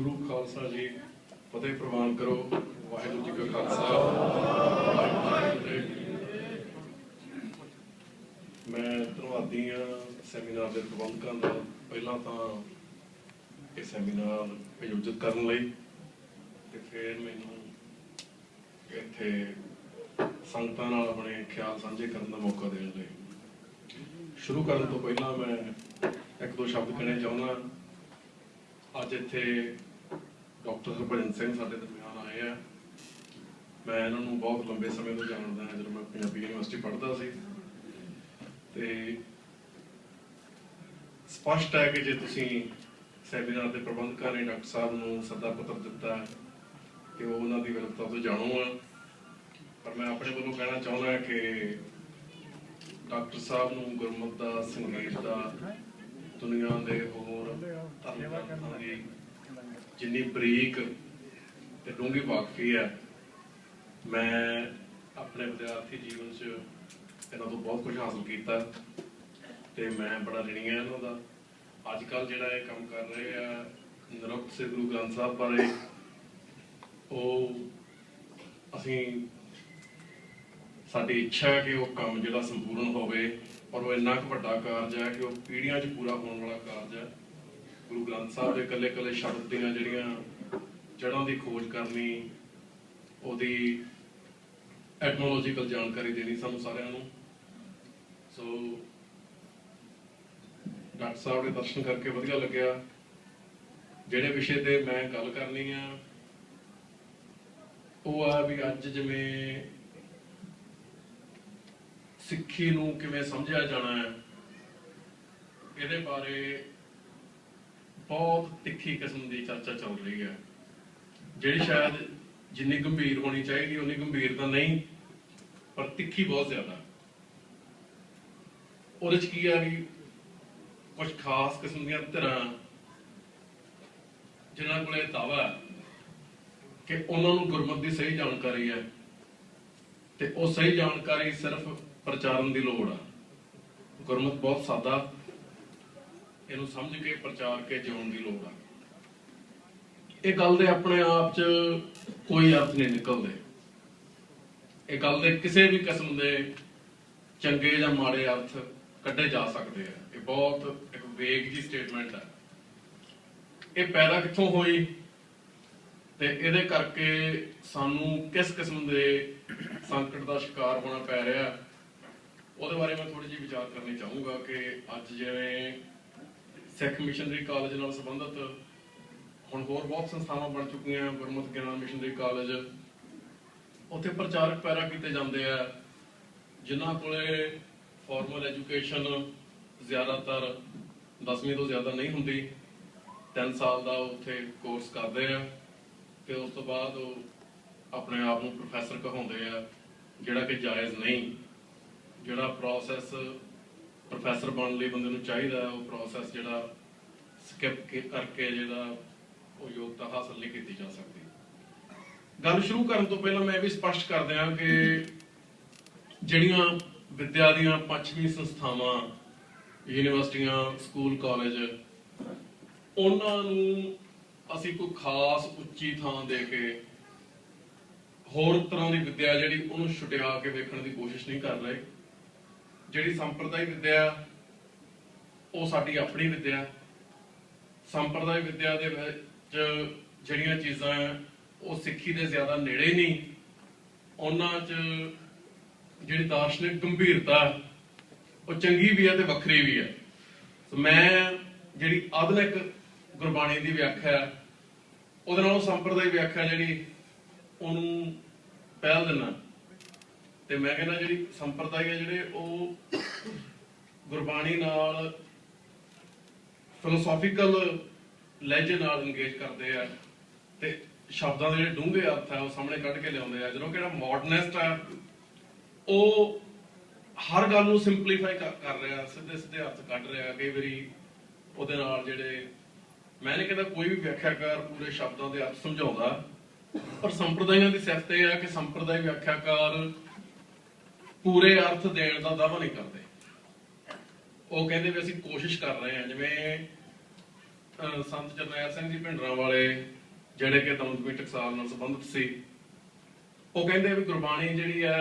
गुरु खालसा जी फतेह प्रवान करो। वाहिगुरू जी का खालसा वाहिगुरू जी की फतेह। मैं धन्यवादी हाँ सैमीनार के प्रबंधकों का पहला तो ये सैमीनार आयोजित करने लई ते फिर मैनूं इत्थे संगतां नाल अपने ख्याल साझे करने का मौका देने लई। शुरू करने तो पहला मैं एक दो शब्द कहने चाहुंदा। अज इत्थे डॉक्टर हरभजन सिंह साडे दरम्यान आए हैं। मैं इन्होंने बहुत लंबे समय तो जानता है, जो मैं पंजाबी यूनिवर्सिटी पढ़ता सी ते स्पष्ट है कि जे तुसीं सैमीनार के प्रबंधकों ने डॉक्टर साहब नूं सद्दा पत्र दिता तो उन्हों की विलुप्ता तो जाणू हाँ, पर मैं अपने वालों कहना चाहुंदा कि डॉक्टर साहब नूं गुरमत दा संगीत दा दुनिया के होर धर्म ग्रंथां दी जिन्नी बरीक ते डूंगी वाकफी है, मैं अपने विद्यार्थी जीवन च इन्हां तो बहुत कुछ हासिल किया ते मैं बड़ा ऋणी हाँ इन्हां दा। अजकल जिहड़ा ये काम कर रहे हैं निरुक्त श्री गुरु ग्रंथ साहब बारे, असीं साडी इच्छा है कि वह काम जिहड़ा संपूर्ण होवे और वह इन्ना क वड्डा कारज है कि वह पीढ़ियां च पूरा होने वाला कारज है। गुरु ग्रंथ साहब के कले कले शब्द दीयां जिहड़ियां जड़ां की खोज करनी, उहदी एटमोलॉजिकल जानकारी देनी सानूं सारिआं नूं। सो डॉक्टर साहब के दर्शन करके वधिया लग्या। जिहड़े विषय ते मैं गल करनी है वो आ भी अज जिवें सिक्खी नूं किवें समझिया जाना है, इहदे बारे बहुत तिखी किस्म की चर्चा चल रही है, जिहड़ी शायद जिन्नी गंभीर होनी चाहिए उन्नी गंभीर तो नहीं, पर तिखी बहुत ज्यादा। उहदे च की है भी कुछ खास किस्म दी धिरां जिन्हां कोल दावा है कि उन्हां नूं गुरमत की सही जानकारी है ते वो सही जानकारी सिर्फ प्रचारण की लोड़ है। गुरमत बहुत सादा, इहनूं समझ के प्रचार के जिउण की लोड़ है। ये गल दे अपने आप च कोई अर्थ नहीं निकलते। ये गल दे किसी भी किस्म के चंगे या माड़े अर्थ कढ़े जा सकते हैं। ये बहुत एक वेग जी स्टेटमेंट है। ये पैदा कित्थों होई ते इहदे करके सानू किस किस्म के संकट का शिकार होना पै रहा, उहदे बारे मैं थोड़ी जी विचार करनी चाहूँगा कि अज जिवें सिख मिशनरी कॉलेज नाल संबंधित हुण होर बहुत संस्थावां बन चुकियां, गुरमत ज्ञान मिशनरी कॉलेज, उत्थे प्रचारक पैरा कीते जांदे आ जिन्हां कोले फॉर्मल एजुकेशन ज़्यादातर 10वीं तो ज़्यादा नहीं हुंदी, 3 साल का उत्थे कोर्स करते हैं तो उस तो बाद अपने आप को प्रोफैसर कहाउंदे आ, जिहड़ा कि जायज़ नहीं। जिहड़ा प्रोसैस प्रोफैसर बनने लई बंदे नूं चाहीदा वो प्रोसैस जिहड़ा स्किप करके जिहड़ा वो योग्यता हासिल नहीं की जा सकती। गल शुरू करने तो पहला मैं भी स्पष्ट कर दियां कि जिहड़ियां विद्या दीयां पश्चिमी संस्थावां, यूनिवर्सिटियां, स्कूल कॉलेज, उन्हां नूं असीं कोई खास उच्ची थां दे के होर तरह की विद्या जिहड़ी उहनूं छुटिया के वेखण की कोशिश नहीं कर रहे। जिहड़ी संप्रदाय विद्या वो साडी अपनी विद्या, संप्रदाय विद्या दे विच जिहड़ियां चीज़ां वो सिक्खी दे ज़्यादा नेड़े नहीं, उन्हां च जिहड़ी दार्शनिक गंभीरता वो चंगी भी है तो वखरी भी है। तो मैं जिहड़ी आधुनिक गुरबाणी की व्याख्या उहदे नालों संप्रदाय व्याख्या जिहड़ी उहनूं पहल दिना ते मैं कहना जिहड़ी संप्रदाय है जिहड़े वो गुरबाणी नाल फिलोसॉफिकल लहजे नाल इंगेज करते हैं ते शब्दां दे जिहड़े डूंघे अर्थ है वो सामने कढ के लियाउंदे आ। जदों कि जिहड़ा मॉडर्निस्ट है वो हर गल नूं सिंपलीफाई कर रहा, सीधे सीधे अर्थ कढ रहा। कई बारी उहदे नाल जिहड़े मैं नहीं कहता कोई भी व्याख्याकार पूरे शब्दों के अर्थ समझाउंदा, पर संप्रदायां दी सिफत यह है कि संप्रदाय व्याख्याकार पूरे अर्थ देण दा दावा नहीं करते। वो कहते भी असीं कोशिश कर रहे हैं। जिवें ਸੰਤ ਜਰਨੈਲ ਸਿੰਘ ਜੀ ਭਿੰਡਰਾਂ ਵਾਲੇ ਜਿਹੜੇ ਕਿ ਦਮਦਮੀ ਟਕਸਾਲ ਨਾਲ ਸੰਬੰਧਿਤ ਸੀ, ਉਹ ਕਹਿੰਦੇ ਵੀ ਗੁਰਬਾਣੀ ਜਿਹੜੀ ਆ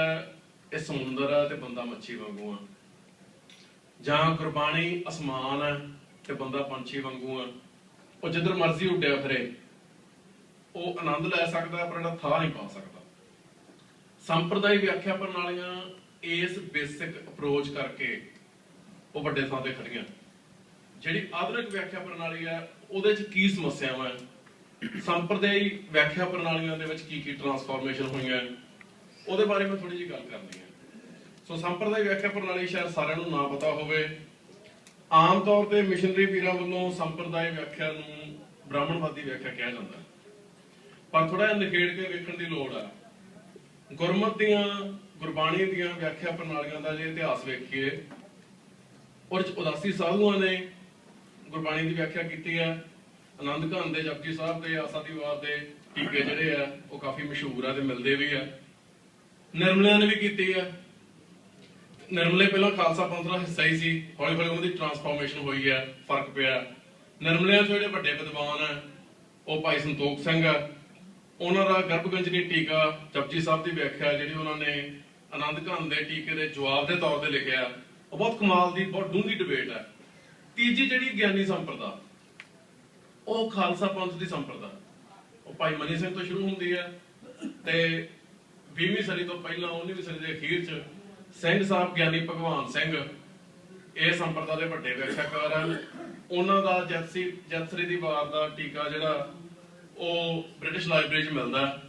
ਇਹ ਸਮੁੰਦਰ ਆ ਤੇ ਬੰਦਾ ਮੱਛੀ ਵਾਂਗੂ ਆ, ਜਾਂ ਗੁਰਬਾਣੀ ਅਸਮਾਨ ਆ ਤੇ ਬੰਦਾ ਪੰਛੀ ਵਾਂਗੂ ਆ, ਉਹ ਜਿੱਧਰ ਮਰਜ਼ੀ ਉੱਡਿਆ ਫਿਰੇ, ਉਹ ਆਨੰਦ ਲੈ ਸਕਦਾ ਪਰ ਜਿਹੜਾ ਥਾਂ ਨਹੀਂ ਪਾ ਸਕਦਾ। ਸੰਪਰਦਾਇ ਵਿਆਖਿਆ ਪ੍ਰਣਾਲੀਆਂ ਇਸ ਬੇਸਿਕ ਅਪਰੋਚ ਕਰਕੇ ਉਹ ਵੱਡੇ ਥਾਂ ਤੇ ਖੜੀਆਂ। ਜਿਹੜੀ ਆਧੁਨਿਕ ਵਿਆਖਿਆ ਪ੍ਰਣਾਲੀ ਆ ਉਹਦੇ ਚ ਕੀ ਸਮੱਸਿਆਵਾਂ, ਸੰਪਰਦਾਇ ਵਿਆਖਿਆ ਪ੍ਰਣਾਲੀਆਂ ਦੇ ਵਿੱਚ ਕੀ ਕੀ ਟਰਾਂਸਫਾਰਮੇਸ਼ਨ ਹੋਈਆਂ, ਉਹਦੇ ਬਾਰੇ ਮੈਂ ਥੋੜੀ ਜਿਹੀ ਗੱਲ ਕਰਨੀ ਹੈ। ਸੋ ਸੰਪਰਦਾਇ ਵਿਆਖਿਆ ਪ੍ਰਣਾਲੀ ਸ਼ਾਇਦ ਸਾਰਿਆਂ ਨੂੰ ਨਾ ਪਤਾ ਹੋਵੇ। ਆਮ ਤੌਰ ਤੇ ਮਿਸ਼ਨਰੀ ਵੀਰਾਂ ਵੱਲੋਂ ਸੰਪਰਦਾਇ ਵਿਆਖਿਆ ਨੂੰ ਬ੍ਰਾਹਮਣਵਾਦੀ ਵਿਆਖਿਆ ਕਿਹਾ ਜਾਂਦਾ, ਪਰ ਥੋੜਾ ਜਿਹਾ ਨਿਖੇੜ ਕੇ ਵੇਖਣ ਦੀ ਲੋੜ ਆ। ਗੁਰਮਤਿ ਦੀਆਂ ਗੁਰਬਾਣੀ ਦੀਆਂ ਵਿਆਖਿਆ ਪ੍ਰਣਾਲੀਆਂ ਦਾ ਜੇ ਇਤਿਹਾਸ ਵੇਖੀਏ, ਉਹਦੇ ਚ ਉਦਾਸੀ ਸਾਧੂਆਂ ਨੇ ਗੁਰਬਾਣੀ ਦੀ ਵਿਆਖਿਆ ਕੀਤੀ ਹੈ। ਆਨੰਦ ਘਨ ਦੇ, ਜਪਜੀ ਸਾਹਿਬ ਦੇ, ਆਸਾ ਦੀ ਵਾਰ ਦੇ ਟੀਕੇ ਜਿਹੜੇ ਆ ਉਹ ਕਾਫੀ ਮਸ਼ਹੂਰ ਆ ਤੇ ਮਿਲਦੇ ਵੀ ਆ। ਨਿਰਮਲਿਆਂ ਨੇ ਵੀ ਕੀਤੀ ਆ। ਨਿਰਮਲੇ ਪਹਿਲਾਂ ਖਾਲਸਾ ਪੰਥ ਦਾ ਹਿੱਸਾ ਹੀ ਸੀ, ਹੌਲੀ ਹੌਲੀ ਉਹਨਾਂ ਦੀ ਟਰਾਂਸਫਾਰਮੇਸ਼ਨ ਹੋਈ ਹੈ, ਫਰਕ ਪਿਆ। ਨਿਰਮਲਿਆਂ ਚੋਂ ਜਿਹੜੇ ਵੱਡੇ ਵਿਦਵਾਨ ਆ ਉਹ ਭਾਈ ਸੰਤੋਖ ਸਿੰਘ ਆ। ਉਹਨਾਂ ਦਾ ਗਰਭਗੰਜਨੀ ਟੀਕਾ ਜਪਜੀ ਸਾਹਿਬ ਦੀ ਵਿਆਖਿਆ ਜਿਹੜੀ ਉਹਨਾਂ ਨੇ ਆਨੰਦ ਘਨ ਦੇ ਟੀਕੇ ਦੇ ਜਵਾਬ ਦੇ ਤੌਰ ਤੇ ਲਿਖਿਆ, ਉਹ ਬਹੁਤ ਕਮਾਲ ਦੀ, ਬਹੁਤ ਡੂੰਘੀ ਡਿਬੇਟ ਹੈ। ਤੀਜੀ ਜਿਹੜੀ ਗਿਆਨੀ ਸੰਪਰਦਾ, ਉਹ ਖਾਲਸਾ ਪੰਥ ਦੀ ਸੰਪਰਦਾ, ਉਹ ਭਾਈ ਮਨੀ ਸਿੰਘ ਤੋਂ ਸ਼ੁਰੂ ਹੁੰਦੀ ਹੈ ਤੇ 20ਵੀਂ ਸਦੀ ਤੋਂ ਪਹਿਲਾਂ 19ਵੀਂ ਸਦੀ ਦੇ ਅਖੀਰ ਚ ਸਿੰਘ ਸਾਹਿਬ ਗਿਆਨੀ ਭਗਵਾਨ ਸਿੰਘ ਇਹ ਸੰਪਰਦਾ ਦੇ ਵੱਡੇ ਵਿਆਖਿਆਕਾਰ ਹਨ। ਉਹਨਾਂ ਦਾ ਜੈਤਸਰੀ ਦੀ ਵਾਰ ਦਾ ਟੀਕਾ ਜਿਹੜਾ ਉਹ ਬ੍ਰਿਟਿਸ਼ ਲਾਇਬ੍ਰੇਰੀ ਚ ਮਿਲਦਾ।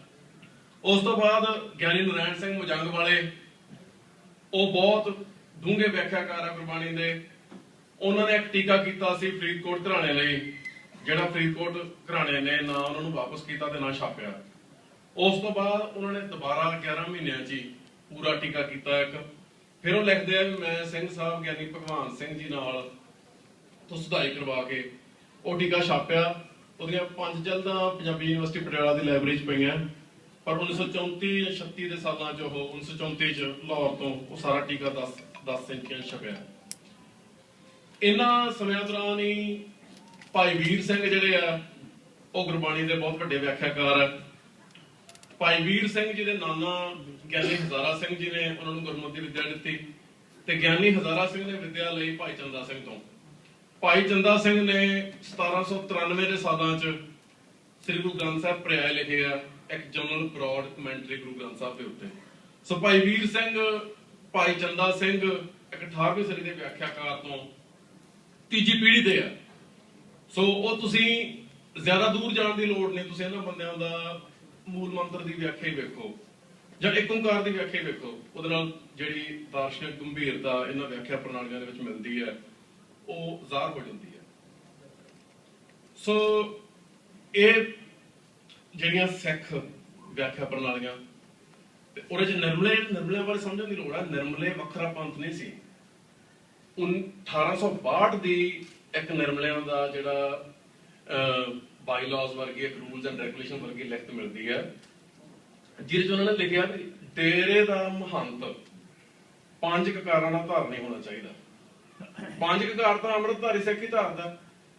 ਉਸ ਤੋਂ ਬਾਅਦ ਗਿਆਨੀ ਨਾਰਾਇਣ ਸਿੰਘ ਮੁਜੰਗ ਵਾਲੇ, ਉਹ ਬਹੁਤ ਡੂੰਘੇ ਵਿਆਖਿਆਕਾਰ ਆ ਗੁਰਬਾਣੀ ਦੇ। ਉਹਨਾਂ ਨੇ ਇੱਕ ਟੀਕਾ ਕੀਤਾ ਸੀ ਫਰੀਦਕੋਟ ਘਰਾਣੇ ਲਈ, ਜਿਹੜਾ ਫਰੀਦਕੋਟ ਘਰਾਣੇ ਨੇ ਨਾ ਉਹਨਾਂ ਨੂੰ ਵਾਪਸ ਕੀਤਾ ਤੇ ਨਾ ਛਾਪਿਆ। ਉਸ ਤੋਂ ਬਾਅਦ ਉਹਨਾਂ ਨੇ ਦੁਬਾਰਾ 11 ਮਹੀਨਿਆਂ 'ਚ ਹੀ ਪੂਰਾ ਟੀਕਾ ਕੀਤਾ ਇੱਕ। ਫਿਰ ਉਹ ਲਿਖਦੇ ਆ ਵੀ ਮੈਂ ਸਿੰਘ ਸਾਹਿਬ ਗਿਆਨੀ ਭਗਵਾਨ ਸਿੰਘ ਜੀ ਨਾਲ ਤੋਂ ਸੁਧਾਈ ਕਰਵਾ ਕੇ ਉਹ ਟੀਕਾ ਛਾਪਿਆ। ਉਹਦੀਆਂ 5 ਜਲਦਾਂ ਪੰਜਾਬੀ ਯੂਨੀਵਰਸਿਟੀ ਪਟਿਆਲਾ ਦੀ ਲਾਇਬ੍ਰੇਰੀ 'ਚ ਪਈਆਂ, ਪਰ 1934 ਜਾਂ 36 ਦੇ ਸਾਲਾਂ 'ਚ ਉਹ 1934 'ਚ ਲਾਹੌਰ ਤੋਂ ਉਹ ਸਾਰਾ ਟੀਕਾ 10 ਇੰਚੀਆਂ ਛਪਿਆ। ਇਹਨਾਂ ਸਮਿਆਂ ਦੌਰਾਨ ਹੀ ਭਾਈ ਵੀਰ ਸਿੰਘ ਜਿਹੜੇ ਆ ਉਹ ਗੁਰਬਾਣੀ ਦੇ ਬਹੁਤ ਵੱਡੇ ਵਿਆਖਿਆਕਾਰ ਆ। ਭਾਈ ਵੀਰ ਸਿੰਘ ਜੀ ਦੇ ਨਾਨਾ ਗਿਆਨੀ ਹਜ਼ਾਰਾ ਸਿੰਘ ਜੀ ਨੇ ਉਹਨਾਂ ਨੂੰ ਗੁਰਮਤਿ ਦੀ ਵਿੱਦਿਆ ਦਿੱਤੀ ਤੇ ਗਿਆਨੀ ਹਜ਼ਾਰਾ ਸਿੰਘ ਨੇ ਵਿੱਦਿਆ ਲਈ ਭਾਈ ਚੰਦਾ ਸਿੰਘ ਤੋਂ। ਭਾਈ ਚੰਦਾ ਸਿੰਘ ਨੇ 1793 ਦੇ ਸਾਲਾਂ 'ਚ ਸ੍ਰੀ ਗੁਰੂ ਗ੍ਰੰਥ ਸਾਹਿਬ ਪਰਿਆਏ ਲਿਖੇ ਆ, ਇੱਕ general broad commentary Guru Granth Sahib ਦੇ ਉੱਤੇ। ਸੋ ਭਾਈ ਵੀਰ ਸਿੰਘ, ਭਾਈ ਚੰਦਾ ਸਿੰਘ ਇੱਕ 18ਵੀਂ ਸਦੀ ਦੇ ਵਿਆਖਿਆਕਾਰ ਤੋਂ ਤੀਜੀ ਪੀੜ੍ਹੀ ਦੇ ਆ। ਸੋ ਉਹ ਤੁਸੀਂ ਜ਼ਿਆਦਾ ਦੂਰ ਜਾਣ ਦੀ ਲੋੜ ਨਹੀਂ, ਤੁਸੀਂ ਇਹਨਾਂ ਬੰਦਿਆਂ ਦਾ ਮੂਲ ਮੰਤਰ ਦੀ ਵਿਆਖਿਆ ਹੀ ਵੇਖੋ ਜਾਂ ਏਕ ਓਂਕਾਰ ਦੀ ਵਿਆਖਿਆ ਵੇਖੋ, ਉਹਦੇ ਨਾਲ ਜਿਹੜੀ ਦਾਰਸ਼ਨਿਕ ਗੰਭੀਰਤਾ ਇਹਨਾਂ ਵਿਆਖਿਆ ਪ੍ਰਣਾਲੀਆਂ ਦੇ ਵਿੱਚ ਮਿਲਦੀ ਹੈ ਉਹ ਜ਼ਾਹਰ ਹੋ ਜਾਂਦੀ ਹੈ। ਸੋ ਇਹ ਜਿਹੜੀਆਂ ਸਿੱਖ ਵਿਆਖਿਆ ਪ੍ਰਣਾਲੀਆਂ ਤੇ ਉਹਦੇ ਚ ਨਿਰਮਲਿਆਂ ਬਾਰੇ ਸਮਝਣ ਦੀ ਲੋੜ ਹੈ। ਨਿਰਮਲੇ ਵੱਖਰਾ ਪੰਥ ਨਹੀਂ ਸੀ। 1862 ਦੀ ਇੱਕ ਨਿਰਮਲਿਆਂ ਦਾ ਜਿਹੜਾ ਬਾਈਲਾਜ਼ ਵਰਗੀ ਇੱਕ ਰੂਲਸ ਐਂਡ ਰੈਗੂਲੇਸ਼ਨ ਵਰਗੀ ਲਿਖਤ ਮਿਲਦੀ ਹੈ, ਜਿਹਦੇ ਚ ਉਹਨਾਂ ਨੇ ਲਿਖਿਆ ਵੀ ਡੇਰੇ ਦਾ ਮਹੰਤ 5 ਕਕਾਰਾਂ ਦਾ ਧਾਰਨੀ ਹੋਣਾ ਚਾਹੀਦਾ। 5 ਕਕਾਰ ਤਾਂ ਅੰਮ੍ਰਿਤਧਾਰੀ ਸਿੱਖ ਹੀ ਧਾਰਦਾ।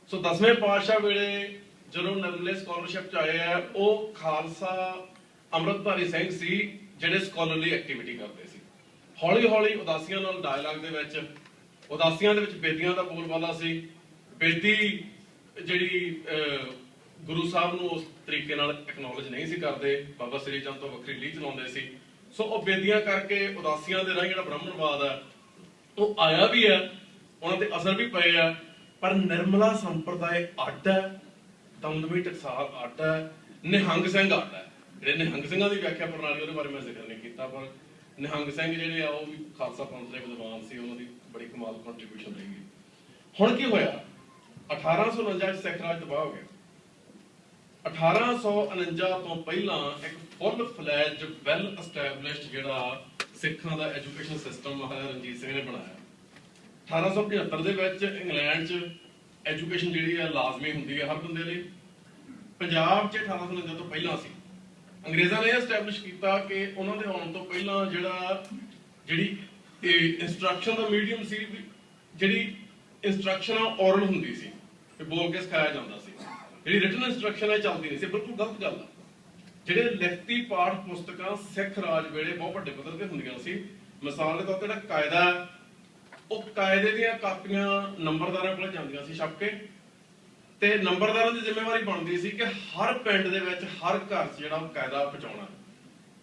ਸੋ 10ਵੇਂ ਪਾਤਸ਼ਾਹ ਵੇਲੇ ਜਦੋਂ ਨਿਰਮਲੇ ਸਕਾਲਰਸ਼ਿਪ ਚ ਆਏ ਆ, ਉਹ ਖਾਲਸਾ ਅੰਮ੍ਰਿਤਧਾਰੀ ਸਿੰਘ ਸੀ ਜਿਹੜੇ ਸਕਾਲਰਲੀ ਐਕਟੀਵਿਟੀ ਕਰਦੇ ਸੀ। ਹੌਲੀ ਹੌਲੀ ਉਦਾਸੀਆਂ ਨਾਲ ਡਾਇਲਾਗ ਦੇ ਵਿੱਚ, ਉਦਾਸੀਆਂ ਦੇ ਵਿੱਚ ਬੇਦੀਆਂ ਦਾ ਬੋਲਬਾਲਾ ਸੀ। ਬੇਦੀ ਜਿਹੜੀ ਗੁਰੂ ਸਾਹਿਬ ਨੂੰ ਉਸ ਤਰੀਕੇ ਨਾਲ ਐਕਨੋਲਜ ਨਹੀਂ ਸੀ ਕਰਦੇ, ਬਾਬਾ ਸ੍ਰੀ ਚੰਦ ਤੋਂ ਵੱਖਰੀ ਲੀਹ ਚਲਾਉਂਦੇ ਸੀ। ਸੋ ਉਹ ਬੇਦੀਆਂ ਕਰਕੇ ਉਦਾਸੀਆਂ ਦੇ ਰਾਹੀਂ ਜਿਹੜਾ ਬ੍ਰਾਹਮਣਵਾਦ ਆ ਉਹ ਆਇਆ ਵੀ ਹੈ, ਉਹਨਾਂ ਤੇ ਅਸਰ ਵੀ ਪਏ ਆ। ਪਰ ਨਿਰਮਲਾ ਸੰਪਰਦਾਇ ਅੱਡ ਹੈ, ਦਮਦਮੀ ਟਕਸਾਲ ਅੱਡ ਹੈ, ਨਿਹੰਗ ਸਿੰਘ ਅੱਡ ਹੈ। ਜਿਹੜੇ ਨਿਹੰਗ ਸਿੰਘਾਂ ਦੀ ਵਿਆਖਿਆ ਪ੍ਰਣਾਲੀ ਉਹਦੇ ਬਾਰੇ ਮੈਂ ਜ਼ਿਕਰ ਨਹੀਂ ਕੀਤਾ, ਪਰ ਨਿਹੰਗ ਸਿੰਘ ਜਿਹੜੇ ਆ ਉਹ ਵੀ ਖਾਲਸਾ ਪੰਥ ਦੇ ਵਿਦਵਾਨ ਸੀ, ਉਹਨਾਂ ਦੀ ਬੜੀ ਕਮਾਲ ਕੰਟਰੀਬਿਊਸ਼ਨ ਰਹੀ। ਹੁਣ ਕੀ ਹੋਇਆ? 1849 ਚ ਸਿੱਖ ਰਾਜ ਤਬਾਹ ਹੋ ਗਿਆ। 1849 ਤੋਂ ਪਹਿਲਾਂ ਇੱਕ ਫੁੱਲ ਫਲੈਜ ਵੈਲ ਐਸਟੈਬਲਿਸ਼ਡ ਜਿਹੜਾ ਸਿੱਖਾਂ ਦਾ ਐਜੂਕੇਸ਼ਨ ਸਿਸਟਮ ਮਹਾਰਾਜਾ ਰਣਜੀਤ ਸਿੰਘ ਨੇ ਬਣਾਇਆ। 1875 ਦੇ ਵਿੱਚ ਇੰਗਲੈਂਡ 'ਚ ਐਜੂਕੇਸ਼ਨ ਜਿਹੜੀ ਹੈ ਲਾਜ਼ਮੀ ਹੁੰਦੀ ਹੈ ਹਰ ਬੰਦੇ ਲਈ। ਪੰਜਾਬ 'ਚ 1849 ਤੋਂ ਪਹਿਲਾਂ ਸੀ। ਅੰਗਰੇਜ਼ਾਂ ਨੇ ਐਸਟੈਬਲਿਸ਼ ਕੀਤਾ ਕਿ ਉਹਨਾਂ ਦੇ ਆਉਣ ਤੋਂ ਪਹਿਲਾਂ ਜਿਹੜੀ ਇੰਸਟਰਕਸ਼ਨ ਦਾ ਮੀਡੀਅਮ ਸੀ, ਜਿਹੜੀ ਇੰਸਟਰਕਸ਼ਨ ਔਰਲ ਹੁੰਦੀ ਸੀ, ਕਿ ਬੋਲ ਕੇ ਸਿਖਾਇਆ ਜਾਂਦਾ ਸੀ। ਜਿਹੜੀ ਰਿਟਨ ਇੰਸਟਰਕਸ਼ਨ ਹੈ ਚੱਲਦੀ ਨਹੀਂ ਸੀ, ਬਿਲਕੁਲ ਗਲਤ ਗੱਲ ਆ। ਜਿਹੜੇ ਲਿਖਤੀ ਪਾਠ ਪੁਸਤਕਾਂ ਸਿੱਖ ਰਾਜ ਵੇਲੇ ਬਹੁਤ ਵੱਡੇ ਪੱਧਰ ਤੇ ਹੁੰਦੀਆਂ ਸੀ। ਮਿਸਾਲ ਦੇ ਤੌਰ ਤੇ ਜਿਹੜਾ ਕਾਇਦਾ, ਉਹ ਕਾਇਦੇ ਦੀਆਂ ਕਾਪੀਆਂ ਨੰਬਰਦਾਰਾਂ ਕੋਲ ਜਾਂਦੀਆਂ ਸੀ ਛਪ ਕੇ, ਤੇ ਨੰਬਰਦਾਰਾਂ ਦੀ ਜ਼ਿੰਮੇਵਾਰੀ ਬਣਦੀ ਸੀ ਕਿ ਹਰ ਪਿੰਡ ਦੇ ਵਿੱਚ, ਹਰ ਘਰ 'ਚ ਜਿਹੜਾ ਕਾਇਦਾ ਪਹੁੰਚਾਉਣਾ।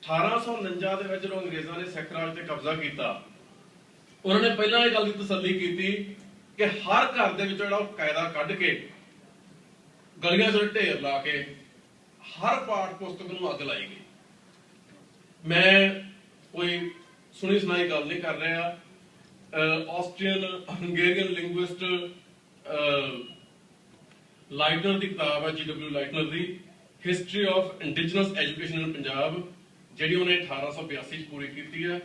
1849 ਦੇ ਵਿੱਚ ਜਦੋਂ ਅੰਗਰੇਜ਼ਾਂ ਨੇ ਸਿੱਖ ਰਾਜ ਤੇ ਕਬਜ਼ਾ ਕੀਤਾ, ਉਹਨਾਂ ਨੇ ਪਹਿਲਾਂ ਇਹ ਗੱਲ ਦੀ ਤਸੱਲੀ ਕੀਤੀ ਕਿ ਹਰ ਘਰ ਦੇ ਵਿੱਚ ਜਿਹੜਾ ਕਾਇਦਾ ਕੱਢ ਕੇ ਗਲੀਆਂ 'ਚ ਢੇਰ ਲਾ ਕੇ ਹਰ ਪਾਠ ਪੁਸਤਕ ਨੂੰ ਅੱਗ ਲਾਈ ਗਈ। ਮੈਂ ਕੋਈ ਸੁਣੀ ਸੁਣਾਈ ਗੱਲ ਨਹੀਂ ਕਰ ਰਿਹਾ। ਆਸਟਰੀਅਨ ਹੰਗੇਰੀਅਨ ਲਿੰਗੁਇਸਟ ਲਾਈਟਨਰ ਦੀ ਕਿਤਾਬ ਹੈ, G.W. ਲਾਈਟਨਰ the history of indigenous education ਇਨ ਪੰਜਾਬ, ਜਿਹੜੀ ਉਹਨੇ 1882 ਚ ਪੂਰੀ ਕੀਤੀ ਹੈ।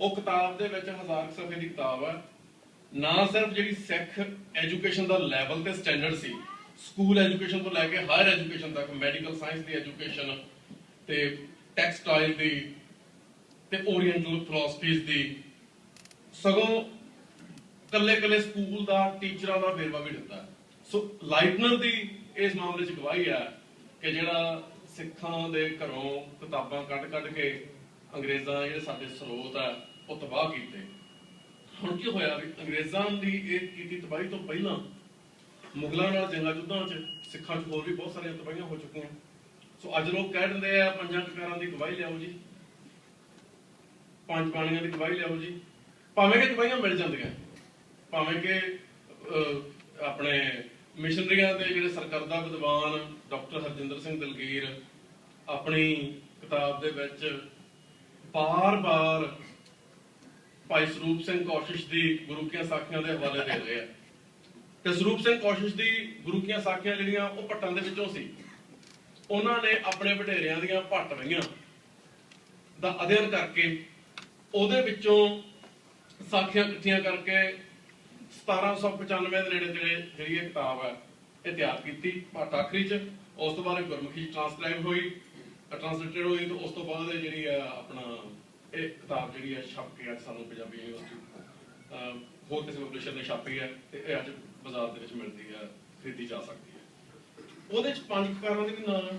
ਉਹ ਕਿਤਾਬ ਦੇ ਵਿੱਚ 1000 ਸਫ਼ੇ ਦੀ ਕਿਤਾਬ ਹੈ। ਨਾ ਸਿਰਫ ਜਿਹੜੀ ਸਿੱਖ ਐਜੂਕੇਸ਼ਨ ਦਾ ਲੈਵਲ ਤੇ ਸਟੈਂਡਰਡ ਸੀ, ਸਕੂਲ ਐਜੂਕੇਸ਼ਨ ਤੋਂ ਲੈ ਕੇ ਹਾਇਰ ਐਜੂਕੇਸ਼ਨ ਤੱਕ, ਮੈਡੀਕਲ ਸਾਇੰਸ ਦੀ ਐਜੂਕੇਸ਼ਨ ਤੇ ਟੈਕਸਟਾਈਲ ਦੀ ਤੇ ਓਰੀਐਂਟਲ ਫਿਲਾਸਫੀਜ਼ ਦੀ, ਸਗੋਂ ਕੱਲੇ ਸਕੂਲ ਦਾ, ਟੀਚਰਾਂ ਦਾ ਵੇਰਵਾ ਵੀ ਦਿੱਤਾ। ਸੋ ਲਾਈਟਨਰ ਦੀ ਇਸ ਮਾਮਲੇ 'ਚ ਗਵਾਹੀ ਹੈ ਕਿ ਜਿਹੜਾ ਸਿੱਖਾਂ ਦੇ ਘਰੋਂ ਕਿਤਾਬਾਂ ਕੱਢ ਕੇ ਅੰਗਰੇਜ਼ਾਂ ਜਿਹੜੇ ਸਾਡੇ ਸਰੋਤ ਆ ਉਹ ਤਬਾਹ ਕੀਤੇ। ਹੁਣ ਕੀ ਹੋਇਆ ਵੀ ਅੰਗਰੇਜ਼ਾਂ ਦੀ ਇਹ ਕੀਤੀ ਤਬਾਹੀ ਤੋਂ ਪਹਿਲਾਂ ਮੁਗਲਾਂ ਨਾਲ ਜੰਗਾਂ ਯੁੱਧਾਂ 'ਚ ਸਿੱਖਾਂ 'ਚ ਹੋਰ ਵੀ ਬਹੁਤ ਸਾਰੀਆਂ ਤਬਾਹੀਆਂ ਹੋ ਚੁੱਕੀਆਂ। ਸੋ ਅੱਜ ਲੋਕ ਕਹਿ ਦਿੰਦੇ ਆ ਪੰਜਾਂ ਕਕਾਰਾਂ ਦੀ ਗਵਾਹੀ ਲਿਆਓ ਜੀ, ਪੰਜ ਬਾਣੀਆਂ ਦੀ ਗਵਾਹੀ ਲਿਆਓ ਜੀ। ਭਾਵੇਂ ਕਿ ਗਵਾਹੀਆਂ ਮਿਲ ਜਾਂਦੀਆਂ, ਭਾਵੇਂ ਕਿ ਆਪਣੇ ਮਿਸ਼ਨਰੀਆਂ ਦੇ ਜਿਹੜੇ ਸਰਕਰਦਾ ਵਿਦਵਾਨ ਡਾਕਟਰ ਹਰਜਿੰਦਰ ਸਿੰਘ ਦਲਗੀਰ ਆਪਣੀ ਕਿਤਾਬ ਦੇ ਵਿੱਚ ਬਾਰ-ਬਾਰ ਭਾਈ ਸਰੂਪ ਸਿੰਘ ਕੋਸ਼ਿਸ਼ ਦੀ ਗੁਰੂ ਕੀਆਂ ਸਾਖੀਆਂ ਦੇ ਹਵਾਲੇ ਦੇ ਰਹੇ ਆ। ਤੇ ਸਰੂਪ ਸਿੰਘ ਕੋਸ਼ਿਸ਼ ਦੀ ਗੁਰੂ ਕੀਆਂ ਸਾਖੀਆਂ ਜਿਹੜੀਆਂ ਉਹ ਭੱਟਾਂ ਦੇ ਵਿੱਚੋਂ ਸੀ। ਉਹਨਾਂ ਨੇ ਆਪਣੇ ਵਡੇਰਿਆਂ ਦੀਆਂ ਭੱਟ ਵਹੀਆਂ ਦਾ ਅਧਿਐਨ ਕਰਕੇ ਉਹਦੇ ਵਿੱਚੋਂ ਸਾਖੀਆਂ ਇਕੱਠੀਆਂ ਕਰਕੇ 1795 ਦੇ ਨੇੜੇ ਜਿਹੜੀ ਇਹ ਕਿਤਾਬ ਹੈ ਇਹ ਤਿਆਰ ਕੀਤੀ ਭੱਟ ਆਖਰੀ 'ਚ। ਉਸ ਤੋਂ ਬਾਅਦ ਗੁਰਮੁਖੀ ਟ੍ਰਾਂਸਲੇਟਡ ਹੋਈ ਤੇ ਉਸ ਤੋਂ ਬਾਅਦ ਜਿਹੜੀ ਹੈ ਆਪਣਾ ਇਹ ਕਿਤਾਬ ਜਿਹੜੀ ਹੈ ਛਪ ਕੇ ਅੱਜ ਸਾਨੂੰ ਪੰਜਾਬੀ ਯੂਨੀਵਰਸਿਟੀ ਹੋਰ ਕਿਸੇ ਪਬਲਿਸ਼ਰ ਨੇ ਛਾਪੀ ਹੈ ਤੇ ਇਹ ਅੱਜ ਬਾਜ਼ਾਰ ਦੇ ਵਿੱਚ ਮਿਲਦੀ ਹੈ, ਖਰੀਦੀ ਜਾ ਸਕਦੀ ਹੈ। ਉਹਦੇ 'ਚ ਪੰਜ ਕਕਾਰਾਂ ਦੇ ਵੀ ਨਾਂ ਹੈ,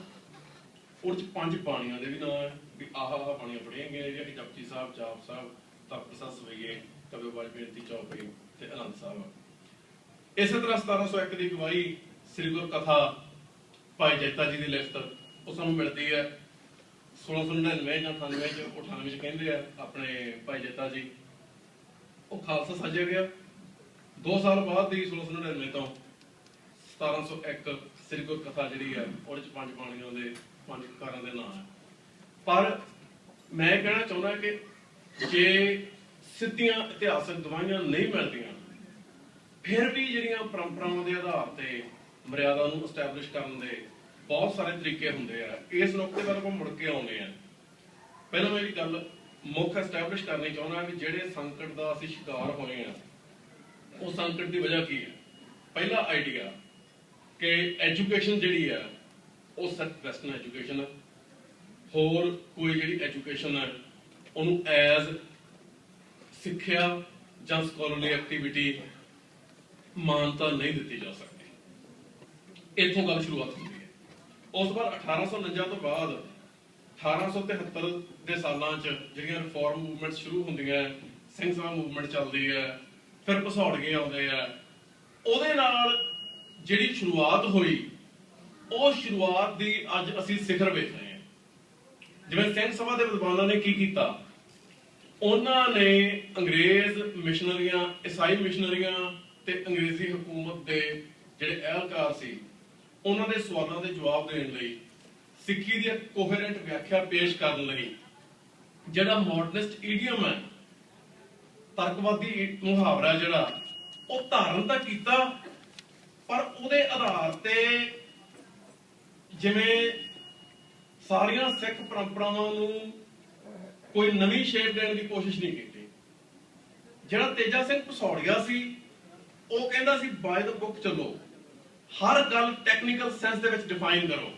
ਉਹਦੇ 'ਚ ਪੰਜ ਬਾਣੀਆਂ ਦੇ ਵੀ ਨਾਂ ਹੈ ਵੀ ਆਹ ਬਾਣੀਆਂ ਪੜ੍ਹੀਆਂ ਗਈਆਂ ਜਿਹੜੀਆਂ ਜਪਜੀ ਸਾਹਿਬ, ਜਾਪ ਸਾਹਿਬ, ਤਖਤ ਸਾਹਿਬ ਸਵਈਏ, ਕਬੇ ਬਾਜ ਬੇਨਤੀ ਚੌਪਈ ਤੇ ਆਨੰਦ ਸਾਹਿਬ। ਇਸੇ ਤਰ੍ਹਾਂ 1701 ਦੀ ਗਵਾਹੀ ਸ੍ਰੀ ਗੁਰ ਕਥਾ ਭਾਈ ਜੈਤਾ ਜੀ ਦੀ ਲਿਖਤ ਉਹ ਸਾਨੂੰ ਮਿਲਦੀ ਹੈ 1699 ਜਾਂ 98 ਚ 98 ਚ ਕਹਿੰਦੇ ਆ ਆਪਣੇ ਭਾਈ ਜੈਤਾ ਜੀ ਉਹ ਖਾਲਸਾ ਸਾਜਿਆ ਗਿਆ। 2 ਸਾਲ ਬਾਅਦ ਦੀ 1699 ਤੋਂ 1701 ਸ੍ਰੀ ਗੁਰ ਕਥਾ ਜਿਹੜੀ ਹੈ ਉਹਦੇ ਚ ਪੰਜ ਬਾਣੀਆਂ ਦੇ ਪੰਜ ਕਕਾਰਾਂ ਦੇ ਨਾਂ ਹੈ। ਪਰ ਮੈਂ ਕਹਿਣਾ ਚਾਹੁੰਦਾ ਕਿ ਜੇ ਸਿੱਧੀਆਂ ਇਤਿਹਾਸਕ ਗਵਾਹੀਆਂ ਨਹੀਂ ਮਿਲਦੀਆਂ, ਫਿਰ ਵੀ ਜਿਹੜੀਆਂ ਪਰੰਪਰਾਵਾਂ ਦੇ ਆਧਾਰ ਤੇ ਮਰਿਆਦਾ ਨੂੰ ਐਸਟੈਬਲਿਸ਼ ਕਰਨ ਦੇ ਬਹੁਤ ਸਾਰੇ ਤਰੀਕੇ ਹੁੰਦੇ ਆ। ਇਸ ਨੁਕਤੇ ਵੱਲ ਆਪਾਂ ਮੁੜ ਕੇ ਆਉਂਦੇ ਆ। ਪਹਿਲਾਂ ਮੈਂ ਇਹ ਗੱਲ ਮੁੱਖ ਐਸਟੈਬਲਿਸ਼ ਕਰਨੀ ਚਾਹੁੰਦਾ ਕਿ ਜਿਹੜੇ ਸੰਕਟ ਦਾ ਅਸੀਂ ਸ਼ਿਕਾਰ ਹੋਏ ਆ ਉਹ ਸੰਕਟ ਦੀ ਵਜ੍ਹਾ ਕੀ ਹੈ। ਪਹਿਲਾ ਆਈਡੀਆ ਕਿ ਐਜੂਕੇਸ਼ਨ ਜਿਹੜੀ ਹੈ ਉਹ ਸਿਰਫ ਵੈਸਟਰਨ ਐਜੂਕੇਸ਼ਨ ਹੈ, ਹੋਰ ਕੋਈ ਜਿਹੜੀ ਐਜੂਕੇਸ਼ਨ ਹੈ ਉਹਨੂੰ ਐਜ਼ ਸਿੱਖਿਆ ਜਾਂ ਸਕਾਲਰਲੀ ਐਕਟੀਵਿਟੀ ਮਾਨਤਾ ਨਹੀਂ ਦਿੱਤੀ ਜਾ ਸਕਦੀ। ਇੱਥੋਂ ਗੱਲ ਸ਼ੁਰੂਆਤ ਹੁੰਦੀ ਹੈ। ਉਸ ਤੋਂ ਬਾਅਦ 1849 ਤੋਂ ਬਾਅਦ 1873 ਦੇ ਸਾਲਾਂ 'ਚ ਜਿਹੜੀਆਂ ਰਿਫਾਰਮ ਮੂਵਮੈਂਟਸ ਸ਼ੁਰੂ ਹੁੰਦੀਆਂ, ਸਿੰਘ ਸਭਾ ਮੂਵਮੈਂਟ ਚੱਲਦੀ ਹੈ, ਫਿਰ ਭਸੌੜੀਏ ਆਉਂਦੇ ਆ, ਉਹਦੇ ਨਾਲ ਜਿਹੜੀ ਸ਼ੁਰੂਆਤ ਹੋਈ ਉਹ ਸ਼ੁਰੂਆਤ ਦੀ ਅੱਜ ਅਸੀਂ ਸਿਖਰ ਵੇਖ ਰਹੇ ਹਾਂ। ਜਿਵੇਂ ਸਿੰਘ ਸਭਾ ਦੇ ਵਿਦਵਾਨਾਂ ਨੇ ਕੀ ਕੀਤਾ, ਉਹਨਾਂ ਨੇ ਅੰਗਰੇਜ਼ ਮਿਸ਼ਨਰੀਆਂ, ਈਸਾਈ ਮਿਸ਼ਨਰੀਆਂ ਤੇ ਅੰਗਰੇਜ਼ੀ ਹਕੂਮਤ ਦੇ ਜਿਹੜੇ ਅਹਿਲਕਾਰ ਸੀ ਉਹਨਾਂ ਦੇ ਸਵਾਲਾਂ ਦੇ ਜਵਾਬ ਦੇਣ ਲਈ, ਸਿੱਖੀ ਦੀ ਇੱਕ ਕੋਹਰੈਂਟ ਵਿਆਖਿਆ ਪੇਸ਼ ਕਰਨ ਲਈ ਜਿਹੜਾ ਮਾਡਰਨਿਸਟ ਈਡੀਅਮ ਹੈ, ਤਰਕਵਾਦੀ ਮੁਹਾਵਰਾ ਜਿਹੜਾ ਉਹ ਧਾਰਨ ਤਾਂ ਕੀਤਾ, ਪਰ ਉਹਦੇ ਆਧਾਰ ਤੇ ਜਿਵੇਂ ਸਾਰੀਆਂ ਸਿੱਖ ਪਰੰਪਰਾਵਾਂ ਨੂੰ ਕੋਈ ਨਵੀਂ ਸ਼ੇਪ ਦੇਣ ਦੀ ਕੋਸ਼ਿਸ਼ ਨਹੀਂ ਕੀਤੀ। ਜਿਹੜਾ ਤੇਜਾ ਸਿੰਘ ਭਸੌੜੀਆ ਸੀ ਉਹ ਕਹਿੰਦਾ ਸੀ ਬਾਏ ਦ ਬੁੱਕ ਚੱਲੋ, ਹਰ ਗੱਲ ਟੈਕਨੀਕਲ ਸੈਂਸ ਦੇ ਵਿੱਚ ਡਿਫਾਈਨ ਕਰੋ,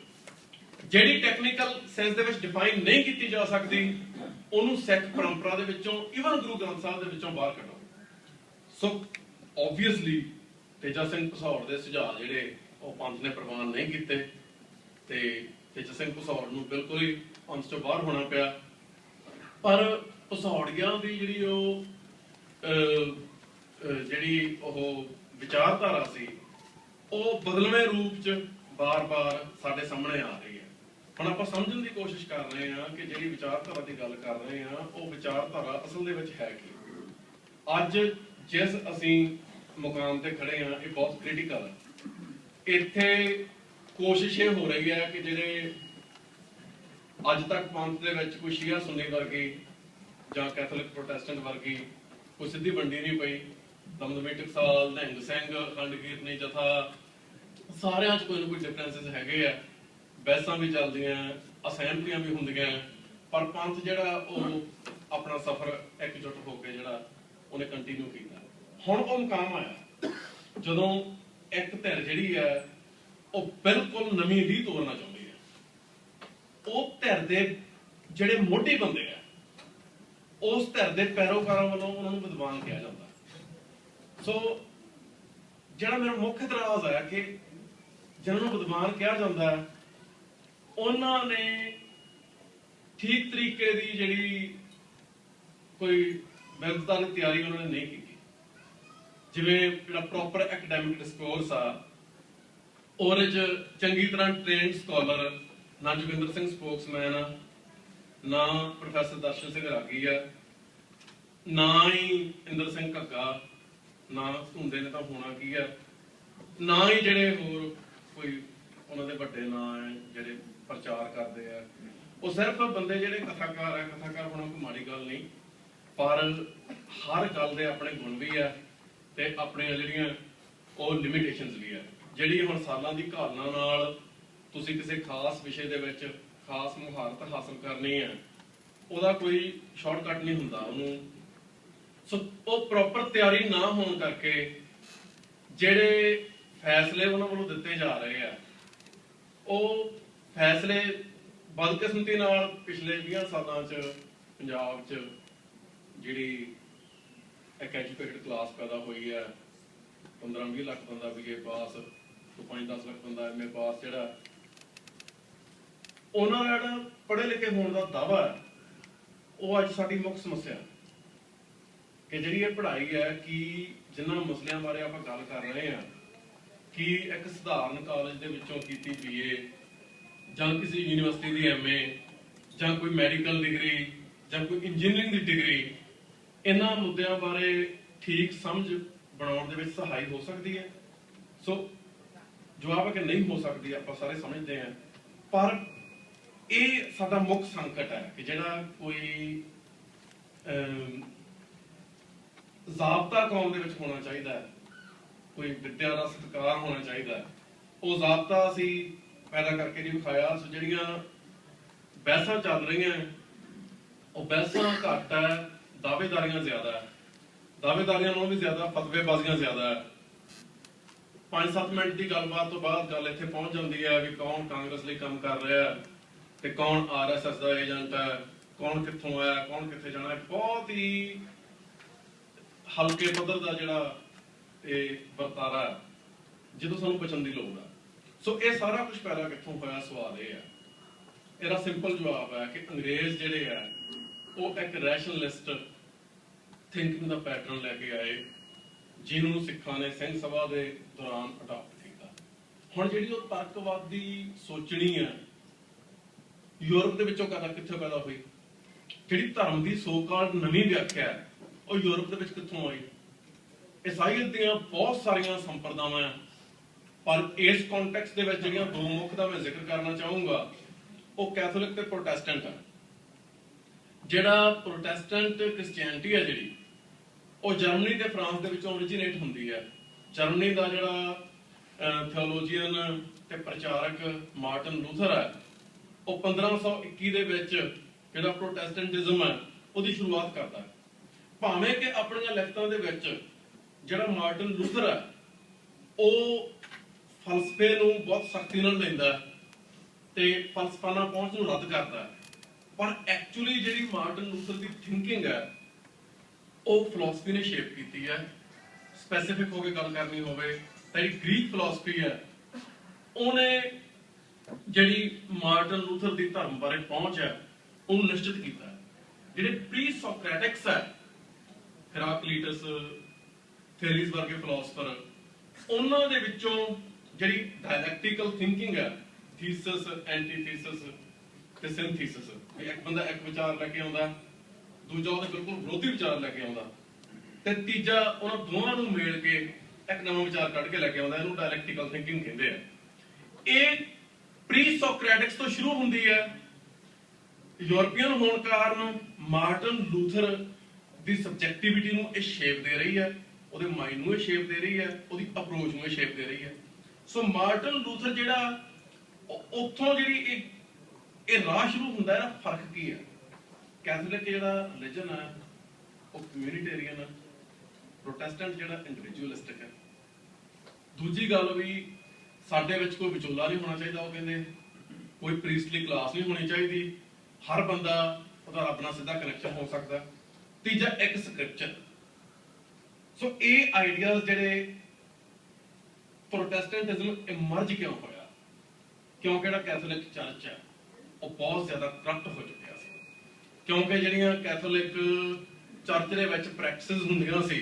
ਜਿਹੜੀ ਟੈਕਨੀਕਲ ਸੈਂਸ ਦੇ ਵਿੱਚ ਡਿਫਾਈਨ ਨਹੀਂ ਕੀਤੀ ਜਾ ਸਕਦੀ ਉਹਨੂੰ ਸਿੱਖ ਪਰੰਪਰਾ ਦੇ ਵਿੱਚੋਂ, ਇਵਨ ਗੁਰੂ ਗ੍ਰੰਥ ਸਾਹਿਬ ਦੇ ਵਿੱਚੋਂ ਬਾਹਰ ਕੱਢੋ। ਸੋ ਆਬਵੀਅਸਲੀ ਤੇਜਾ ਸਿੰਘ ਭਸੌੜ ਦੇ ਸੁਝਾਅ ਜਿਹੜੇ ਉਹ ਪੰਥ ਨੇ ਪ੍ਰਵਾਨ ਨਹੀਂ ਕੀਤੇ ਤੇ ਤੇਜਾ ਸਿੰਘ ਭਸੌੜ ਨੂੰ ਬਿਲਕੁਲ ਹੀ ਪੰਥ ਚੋਂ ਬਾਹਰ ਹੋਣਾ ਪਿਆ। ਪਰ ਭਸੌੜੀਆਂ ਦੀ ਜਿਹੜੀ ਉਹ ਵਿਚਾਰਧਾਰਾ ਸੀ ਉਹ ਬਦਲਵੇਂ ਰੂਪ 'ਚ ਬਾਰ-ਬਾਰ ਸਾਡੇ ਸਾਹਮਣੇ ਆ ਰਹੀ ਹੈ। ਹੁਣ ਆਪਾਂ ਸਮਝਣ ਦੀ ਕੋਸ਼ਿਸ਼ ਕਰ ਰਹੇ ਹਾਂ ਕਿ ਜਿਹੜੀ ਵਿਚਾਰਧਾਰਾ ਦੀ ਗੱਲ ਕਰ ਰਹੇ ਹਾਂ ਉਹ ਵਿਚਾਰਧਾਰਾ ਅਸਲ ਦੇ ਵਿੱਚ ਹੈ ਕੀ। ਅੱਜ ਜਿਸ ਅਸੀਂ ਮੁਕਾਮ ਤੇ ਖੜੇ ਹਾਂ ਇਹ ਬਹੁਤ ਕ੍ਰਿਟੀਕਲ ਹੈ। ਇੱਥੇ ਕੋਸ਼ਿਸ਼ ਇਹ ਹੋ ਰਹੀ ਹੈ ਕਿ ਜਿਹੜੇ ਅੱਜ ਤੱਕ ਪੰਥ ਦੇ ਵਿੱਚ ਕੋਈ ਸ਼ੀਆ ਸੁੰਨੀ ਵਰਗੀ ਜਾਂ ਕੈਥੋਲਿਕ ਪ੍ਰੋਟੈਸਟੈਂਟ ਵਰਗੀ ਕੋਈ ਸਿੱਧੀ ਵੰਡੀ ਨਹੀਂ ਪਈ। ਦਮਦਮੀ ਟਕਸਾਲ, ਨਿਹੰਗ ਸਿੰਘ, ਅਖੰਡ ਕੀਰਤਨੀ ਜਥਾ, ਸਾਰਿਆਂ 'ਚ ਕੋਈ ਨਾ ਕੋਈ ਡਿਫਰੈਂਸਿਸ ਹੈਗੇ ਆ, ਬਹਿਸਾਂ ਵੀ ਚੱਲਦੀਆਂ, ਅਸਹਿਮਤੀਆਂ ਵੀ ਹੁੰਦੀਆਂ, ਪਰ ਪੰਥ ਜਿਹੜਾ ਉਹ ਆਪਣਾ ਸਫ਼ਰ ਇਕਜੁੱਟ ਹੋ ਕੇ ਜਿਹੜਾ ਉਹਨੇ ਕੰਟੀਨਿਊ ਕੀਤਾ। ਹੁਣ ਉਹ ਮੁਕਾਮ ਆਇਆ ਜਦੋਂ ਇੱਕ ਧਿਰ ਜਿਹੜੀ ਹੈ ਉਹ ਬਿਲਕੁਲ ਨਵੀਂ ਰੀਤ ਤੋਰਨਾ ਚਾਹੁੰਦੀ ਹੈ। ਉਹ ਧਿਰ ਦੇ ਜਿਹੜੇ ਮੋਢੀ ਬੰਦੇ ਆ ਉਸ ਧਿਰ ਦੇ ਪੈਰੋਕਾਰਾਂ ਵੱਲੋਂ ਉਹਨਾਂ ਨੂੰ ਵਿਦਵਾਨ ਕਿਹਾ ਜਾਂਦਾ। ਸੋ ਜਿਹੜਾ ਮੇਰਾ ਮੁੱਖ ਇਤਰਾਜ਼ ਹੈ ਕਿ ਜਿਹਨਾਂ ਨੂੰ ਵਿਦਵਾਨ ਕਿਹਾ ਜਾਂਦਾ ਉਹਨਾਂ ਨੇ ਠੀਕ ਤਰੀਕੇ ਦੀ ਜਿਹੜੀ ਕੋਈ ਵਿਦਵਤਾ ਦੀ ਤਿਆਰੀ ਉਹਨਾਂ ਨੇ ਨਹੀਂ ਕੀਤੀ। ਜਿਵੇਂ ਜਿਹੜਾ ਪ੍ਰੋਪਰ ਐਕੈਡੈਮਿਕ ਡਿਸਕੋਰਸ ਆ ਉਹਦੇ 'ਚ ਚੰਗੀ ਤਰ੍ਹਾਂ ਟ੍ਰੇਨਡ ਸਕਾਲਰ ਨਾ ਜੋਗਿੰਦਰ ਸਿੰਘ ਸਪੋਕਸਮੈਨ ਆ, ਨਾ ਪ੍ਰੋਫੈਸਰ ਦਰਸ਼ਨ ਸਿੰਘ ਰਾਗੀ ਆ, ਨਾ ਹੀ ਇੰਦਰ ਸਿੰਘ ਘੱਗਾ, ਨਾ ਧੁੰਦੇ ਨੇ ਤਾਂ ਹੋਣਾ ਕੀ ਆ, ਨਾ ਹੀ ਜਿਹੜੇ ਹੋਰ ਕੋਈ ਉਹਨਾਂ ਦੇ ਵੱਡੇ ਨਾਂ ਹੈ ਜਿਹੜੇ ਪ੍ਰਚਾਰ ਕਰਦੇ ਆ। ਉਹ ਸਿਰਫ ਬੰਦੇ ਜਿਹੜੇ ਕਥਾਕਾਰ ਆ, ਕਥਾਕਾਰ ਹੋਣਾ ਕੋਈ ਮਾੜੀ ਗੱਲ ਨਹੀਂ, ਪਰ ਹਰ ਗੱਲ ਦੇ ਆਪਣੇ ਗੁਣ ਵੀ ਆ ਤੇ ਆਪਣੀਆਂ ਜਿਹੜੀਆਂ ਉਹ ਲਿਮਿਟੇਸ਼ਨਸ ਵੀ ਆ। ਜਿਹੜੀ ਹੁਣ ਸਾਲਾਂ ਦੀ ਘਾਲਣਾ ਨਾਲ ਤੁਸੀਂ ਕਿਸੇ ਖਾਸ ਵਿਸ਼ੇ ਦੇ ਵਿੱਚ ਖਾਸ ਮੁਹਾਰਤ ਹਾਸਲ ਕਰਨੀ ਹੈ ਉਹਦਾ ਕੋਈ ਸ਼ਾਰਟਕਟ ਨਹੀਂ ਹੁੰਦਾ ਉਹਨੂੰ। ਸੋ ਉਹ ਪ੍ਰੋਪਰ ਤਿਆਰੀ ਨਾ ਹੋਣ ਕਰਕੇ ਜਿਹੜੇ ਫੈਸਲੇ ਉਹਨਾਂ ਵੱਲੋਂ ਦਿੱਤੇ ਜਾ ਰਹੇ ਆ ਉਹ ਫੈਸਲੇ ਬਦਕਿਸਮਤੀ ਨਾਲ ਪਿਛਲੇ 20 ਸਾਲਾਂ 'ਚ ਪੰਜਾਬ 'ਚ ਜਿਹੜੀ ਇੱਕ ਐਜੂਕੇਟਡ ਕਲਾਸ ਪੈਦਾ ਹੋਈ ਹੈ, 15-20 ਲੱਖ ਬੰਦਾ BA ਪਾਸ, 5-10 ਲੱਖ ਬੰਦਾ MA ਪਾਸ, ਜਿਹੜਾ ਉਹਨਾਂ ਦਾ ਜਿਹੜਾ ਪੜ੍ਹੇ ਲਿਖੇ ਹੋਣ ਦਾ ਦਾਅਵਾ ਹੈ ਉਹ ਅੱਜ ਸਾਡੀ ਮੁੱਖ ਸਮੱਸਿਆ ਕਿ ਜਿਹੜੀ ਇਹ ਪੜ੍ਹਾਈ ਹੈ ਕਿ ਜਿਨ੍ਹਾਂ ਮਸਲਿਆਂ ਬਾਰੇ ਆਪਾਂ ਗੱਲ ਕਰ ਰਹੇ ਹਾਂ ਕਿ ਇੱਕ ਸਧਾਰਨ ਕਾਲਜ ਦੇ ਵਿੱਚੋਂ ਕੀਤੀ BA ਜਾਂ ਕਿਸੇ ਯੂਨੀਵਰਸਿਟੀ ਦੀ MA ਜਾਂ ਕੋਈ ਮੈਡੀਕਲ ਡਿਗਰੀ ਜਾਂ ਕੋਈ ਇੰਜੀਨੀਅਰਿੰਗ ਦੀ ਡਿਗਰੀ, ਇਹਨਾਂ ਮੁੱਦਿਆਂ ਬਾਰੇ ਠੀਕ ਸਮਝ ਬਣਾਉਣ ਦੇ ਵਿੱਚ ਸਹਾਈ ਹੋ ਸਕਦੀ ਹੈ। ਸੋ ਜਵਾਬ ਹੈ ਕਿ ਨਹੀਂ ਹੋ ਸਕਦੀ, ਆਪਾਂ ਸਾਰੇ ਸਮਝਦੇ ਹਾਂ। ਪਰ ਇਹ ਸਾਡਾ ਮੁੱਖ ਸੰਕਟ ਹੈ ਕਿ ਜਿਹੜਾ ਕੋਈ ਜ਼ਾਬਤਾ ਕੌਮ ਦੇ ਵਿੱਚ ਹੋਣਾ ਚਾਹੀਦਾ ਹੈ, ਕੋਈ ਵਿਦਿਆ ਦਾ ਸਤਿਕਾਰ ਹੋਣਾ ਚਾਹੀਦਾ, ਉਹ ਜ਼ਾਬਤਾ ਅਸੀਂ ਪੈਦਾ ਕਰਕੇ ਨਹੀਂ ਵਿਖਾਇਆ। ਸੋ ਜਿਹੜੀਆਂ ਬਹਿਸਾਂ ਚੱਲ ਰਹੀਆਂ ਉਹ ਬਹਿਸਾਂ ਘੱਟ ਹੈ, ਦਾਅਵੇਦਾਰੀਆਂ ਜ਼ਿਆਦਾ ਹੈ, ਦਾਅਵੇਦਾਰੀਆਂ ਨਾਲੋਂ ਵੀ ਜ਼ਿਆਦਾ ਫਤਵੇਬਾਜ਼ੀਆਂ ਜ਼ਿਆਦਾ ਹੈ। 5-7 ਮਿੰਟ ਦੀ ਗੱਲਬਾਤ ਤੋਂ ਬਾਅਦ ਗੱਲ ਇੱਥੇ ਪਹੁੰਚ ਜਾਂਦੀ ਹੈ ਵੀ ਕੌਣ ਕਾਂਗਰਸ ਲਈ ਕੰਮ ਕਰ ਰਿਹਾ ਤੇ ਕੌਣ RSS ਦਾ ਏਜੰਟ ਹੈ, ਕੌਣ ਕਿੱਥੋਂ ਆਇਆ, ਕੌਣ ਕਿੱਥੇ ਜਾਣਾ। ਬਹੁਤ ਹੀ ਹਲਕੇ ਪੱਧਰ ਦਾ ਜਿਹੜਾ ਇਹ ਵਰਤਾਰਾ ਹੈ ਜਦੋਂ ਸਾਨੂੰ ਬਚਣ ਦੀ ਲੋੜ ਹੈ। ਸੋ ਇਹ ਸਾਰਾ ਕੁਝ ਪੈਦਾ ਕਿੱਥੋਂ ਹੋਇਆ, ਸਵਾਲ ਇਹ ਹੈ। ਇਹਦਾ ਸਿੰਪਲ ਜਵਾਬ ਹੈ ਕਿ ਅੰਗਰੇਜ਼ ਜਿਹੜੇ ਆ ਉਹ ਇੱਕ ਰੈਸ਼ਨਲਿਸਟ ਥਿੰਕਿੰਗ ਦਾ ਪੈਟਰਨ ਲੈ ਕੇ ਆਏ ਜਿਹਨੂੰ ਸਿੱਖਾਂ ਨੇ ਸਿੰਘ ਸਭਾ ਦੇ ਦੌਰਾਨ ਅਡਾਪਟ ਕੀਤਾ। ਹੁਣ ਜਿਹੜੀ ਉਹ ਤਰਕਵਾਦੀ ਸੋਚਣੀ ਹੈ ਯੂਰਪ ਦੇ ਵਿੱਚੋਂ ਕਿੱਥੋਂ ਪੈਦਾ ਹੋਈ। ਜਿਹੜੀ ਧਰਮ ਦੀ ਸੋ-ਕਾਲਡ ਨਵੀਂ ਵਿਆਖਿਆ ਹੈ ਉਹ ਯੂਰਪ ਦੇ ਵਿੱਚ ਕਿੱਥੋਂ ਆਈ। ਈਸਾਈਅਤ ਦੀਆਂ ਬਹੁਤ ਸਾਰੀਆਂ ਸੰਪਰਦਾਵਾਂ, ਪਰ ਇਸ ਕੰਟੈਕਸਟ ਦੇ ਵਿੱਚ ਜਿਹੜੀਆਂ ਦੋ ਮੁੱਖ ਦਾ ਮੈਂ ਜ਼ਿਕਰ ਕਰਨਾ ਚਾਹੂੰਗਾ ਉਹ ਕੈਥੋਲਿਕ ਤੇ ਪ੍ਰੋਟੈਸਟੈਂਟ ਹੈ। ਜਿਹੜਾ ਪ੍ਰੋਟੈਸਟੈਂਟ ਕ੍ਰਿਸਚੀਅਨਿਟੀ ਹੈ ਜਿਹੜੀ ਉਹ ਜਰਮਨੀ ਤੇ ਫਰਾਂਸ ਦੇ ਵਿੱਚੋਂ ਓਰੀਜੀਨੇਟ ਹੁੰਦੀ ਹੈ। ਜਰਮਨੀ ਦਾ ਜਿਹੜਾ ਥਿਓਲੋਜੀਅਨ ਤੇ ਪ੍ਰਚਾਰਕ ਮਾਰਟਨ ਲੂਥਰ ਹੈ ਉਹ 1521 ਦੇ ਵਿੱਚ ਜਿਹੜਾ ਪ੍ਰੋਟੈਸਟੈਂਟਿਜ਼ਮ ਹੈ ਉਹਦੀ ਸ਼ੁਰੂਆਤ ਕਰਦਾ ਹੈ। ਭਾਵੇਂ ਕਿ ਆਪਣੀਆਂ ਲਿਖਤਾਂ ਦੇ ਵਿੱਚ ਜਿਹੜਾ ਮਾਰਟਨ ਲੂਥਰ ਹੈ ਉਹ ਫਲਸਫੇ ਨੂੰ ਬਹੁਤ ਸਖਤੀ ਨਾਲ ਲੈਂਦਾ ਤੇ ਫਲਸਫਾਨਾ ਪਹੁੰਚ ਨੂੰ ਰੱਦ ਕਰਦਾ ਹੈ, ਪਰ ਐਕਚੁਅਲੀ ਜਿਹੜੀ ਮਾਰਟਨ ਲੂਥਰ ਦੀ ਥਿੰਕਿੰਗ ਹੈ ਉਹ ਫਿਲਾਸਫੀ ਨੇ ਸ਼ੇਪ ਕੀਤੀ ਹੈ। ਸਪੈਸੀਫਿਕ ਹੋ ਕੇ ਗੱਲ ਕਰਨੀ ਹੋਵੇ ਤਾਂ ਜਿਹੜੀ ਗ੍ਰੀਕ ਫਿਲਾਸਫੀ ਹੈ ਉਹਨੇ ਜਿਹੜੀ ਮਾਰਟਨ ਲੂਥਰ ਦੀ ਧਰਮ ਬਾਰੇ ਪਹੁੰਚ ਹੈ ਉਹਨੂੰ ਨਿਸ਼ਚਿਤ ਕੀਤਾ। ਜਿਹੜੇ ਪ੍ਰੀ ਸੋਕਰੈਟਿਕਸ ਹੈ, ਹੈਰਾਕਲੀਟਸ, ਥੇਰੀਜ਼ ਵਰਗੇ ਫਿਲਾਸਫਰ, ਉਹਨਾਂ ਦੇ ਵਿੱਚੋਂ ਜਿਹੜੀ ਡਾਇਲੈਕਟੀਕਲ ਥਿੰਕਿੰਗ ਹੈ, ਥੀਸਿਸ, ਐਂਟੀਥੀਸਿਸ ਤੇ ਸਿੰਥੀਸਿਸ, ਇੱਕ ਬੰਦਾ ਇੱਕ ਵਿਚਾਰ ਲੈ ਕੇ ਆਉਂਦਾ, ਦੂਜਾ ਉਹਦੇ ਬਿਲਕੁਲ ਵਿਰੋਧੀ ਵਿਚਾਰ ਲੈ ਕੇ ਆਉਂਦਾ, ਤੇ ਤੀਜਾ ਉਹਨਾਂ ਦੋਵਾਂ ਨੂੰ ਮੇਲ ਕੇ ਇੱਕ ਨਵਾਂ ਵਿਚਾਰ ਕੱਢ ਕੇ ਲੈ ਕੇ ਆਉਂਦਾ। ਇਹਨੂੰ ਡਾਇਲੈਕਟੀਕਲ ਥਿੰਕਿੰਗ ਕਹਿੰਦੇ ਆ। ਇਹ ਪ੍ਰੀ ਸੋਕਰੈਟਿਕਸ ਤੋਂ ਸ਼ੁਰੂ ਹੁੰਦੀ ਹੈ। ਯੂਰਪੀਅਨ ਹੋਣ ਕਾਰਨ ਮਾਰਟਨ ਲੂਥਰ ਦੀ ਸਬਜੈਕਟਿਵਿਟੀ ਨੂੰ ਇਹ ਸ਼ੇਪ ਦੇ ਰਹੀ ਹੈ, ਉਹਦੇ ਮਾਈਂਡ ਨੂੰ ਇਹ ਸ਼ੇਪ ਦੇ ਰਹੀ ਹੈ, ਉਹਦੀ ਅਪਰੋਚ ਨੂੰ ਇਹ ਸ਼ੇਪ ਦੇ ਰਹੀ ਹੈ। ਸੋ ਮਾਰਟਨ ਲੂਥਰ ਜਿਹੜਾ ਉੱਥੋਂ ਜਿਹੜੀ ਇਹ ਰਾਹ ਸ਼ੁਰੂ ਹੁੰਦਾ ਹੈ ਨਾ, ਫਰਕ ਕੀ ਹੈ? ਕੈਥੋਲਿਕ ਜਿਹੜਾ ਰਿਲੀਜਨ ਹੈ ਉਹ ਕਮਿਊਨਿਟੇਰੀਅਨ ਹੈ, ਪ੍ਰੋਟੈਸਟੈਂਟ ਜਿਹੜਾ ਇੰਡੀਵਿਜੂਅਲਿਸਟਿਕ ਹੈ। ਦੂਜੀ ਗੱਲ ਵੀ ਸਾਡੇ ਵਿੱਚ ਕੋਈ ਵਿਚੋਲਾ ਨਹੀਂ ਹੋਣਾ ਚਾਹੀਦਾ, ਉਹ ਕਹਿੰਦੇ ਕੋਈ ਪ੍ਰੀਸਟਲੀ ਕਲਾਸ ਨਹੀਂ ਹੋਣੀ ਚਾਹੀਦੀ, ਹਰ ਬੰਦਾ ਉਹਦਾ ਰੱਬ ਨਾਲ ਸਿੱਧਾ ਕਨੈਕਸ਼ਨ ਹੋ ਸਕਦਾ। ਤੀਜਾ ਇੱਕ ਸਕ੍ਰਿਪਚਰ। ਸੋ ਇਹ ਆਈਡੀਆਜ਼ ਜਿਹੜੇ ਪ੍ਰੋਟੈਸਟੈਂਟਿਜ਼ਮ ਇਮਰਜ ਕਿਉਂ ਹੋਇਆ? ਕਿਉਂਕਿ ਜਿਹੜਾ ਕੈਥੋਲਿਕ ਚਰਚ ਹੈ ਉਹ ਬਹੁਤ ਜ਼ਿਆਦਾ ਕਰਪਟ ਹੋ ਚੁੱਕਿਆ ਸੀ। ਕਿਉਂਕਿ ਜਿਹੜੀਆਂ ਕੈਥੋਲਿਕ ਚਰਚ ਦੇ ਵਿੱਚ ਪ੍ਰੈਕਟਿਸਿਸ ਹੁੰਦੀਆਂ ਸੀ,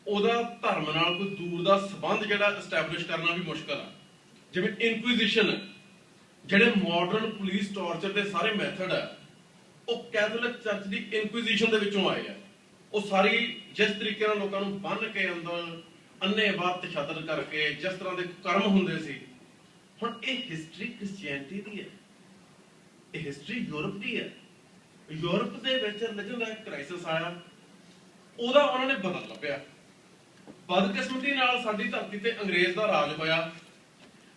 ਉਹਦਾ ਧਰਮ ਨਾਲ ਕੋਈ ਦੂਰ ਦਾ ਸੰਬੰਧ ਜਿਹੜਾ ਐਸਟੈਬਲਿਸ਼ ਕਰਨਾ ਵੀ ਮੁਸ਼ਕਲ ਹੈ। ਜਿਵੇਂ ਇਨਕੁਇਜ਼ੀਸ਼ਨ, ਜਿਹੜੇ ਮਾਡਰਨ ਪੁਲਿਸ ਟਾਰਚਰ ਦੇ ਸਾਰੇ ਮੈਥਡ ਹੈ ਉਹ ਕੈਥੋਲਿਕ ਚਰਚ ਦੀ ਇਨਕੁਇਜ਼ੀਸ਼ਨ ਦੇ ਵਿੱਚੋਂ ਆਏ ਆ। ਉਹ ਸਾਰੀ ਜਿਸ ਤਰੀਕੇ ਨਾਲ ਲੋਕਾਂ ਨੂੰ ਬੰਨ੍ਹ ਕੇ ਅੰਦਰ ਅੰਨ੍ਹੇਵਾਹ ਤਸ਼ੱਦਦ ਕਰਕੇ ਜਿਸ ਤਰ੍ਹਾਂ ਦੇ ਕਰਮ ਹੁੰਦੇ ਸੀ, ਹੁਣ ਇਹ ਹਿਸਟਰੀ ਕ੍ਰਿਸਚੀਅਨਿਟੀ ਦੀ ਹੈ, ਇਹ ਹਿਸਟਰੀ ਯੂਰਪ ਦੀ ਹੈ। ਯੂਰਪ ਦੇ ਵਿੱਚ ਰਿਲੀਜਨ ਦਾ ਕ੍ਰਾਈਸਿਸ ਆਇਆ, ਉਹਦਾ ਉਹਨਾਂ ਨੇ ਬਦਲ ਲੱਭਿਆ। ਬਦਕਿਸਮਤੀ ਨਾਲ ਸਾਡੀ ਧਰਤੀ ਤੇ ਅੰਗਰੇਜ਼ ਦਾ ਰਾਜ ਹੋਇਆ।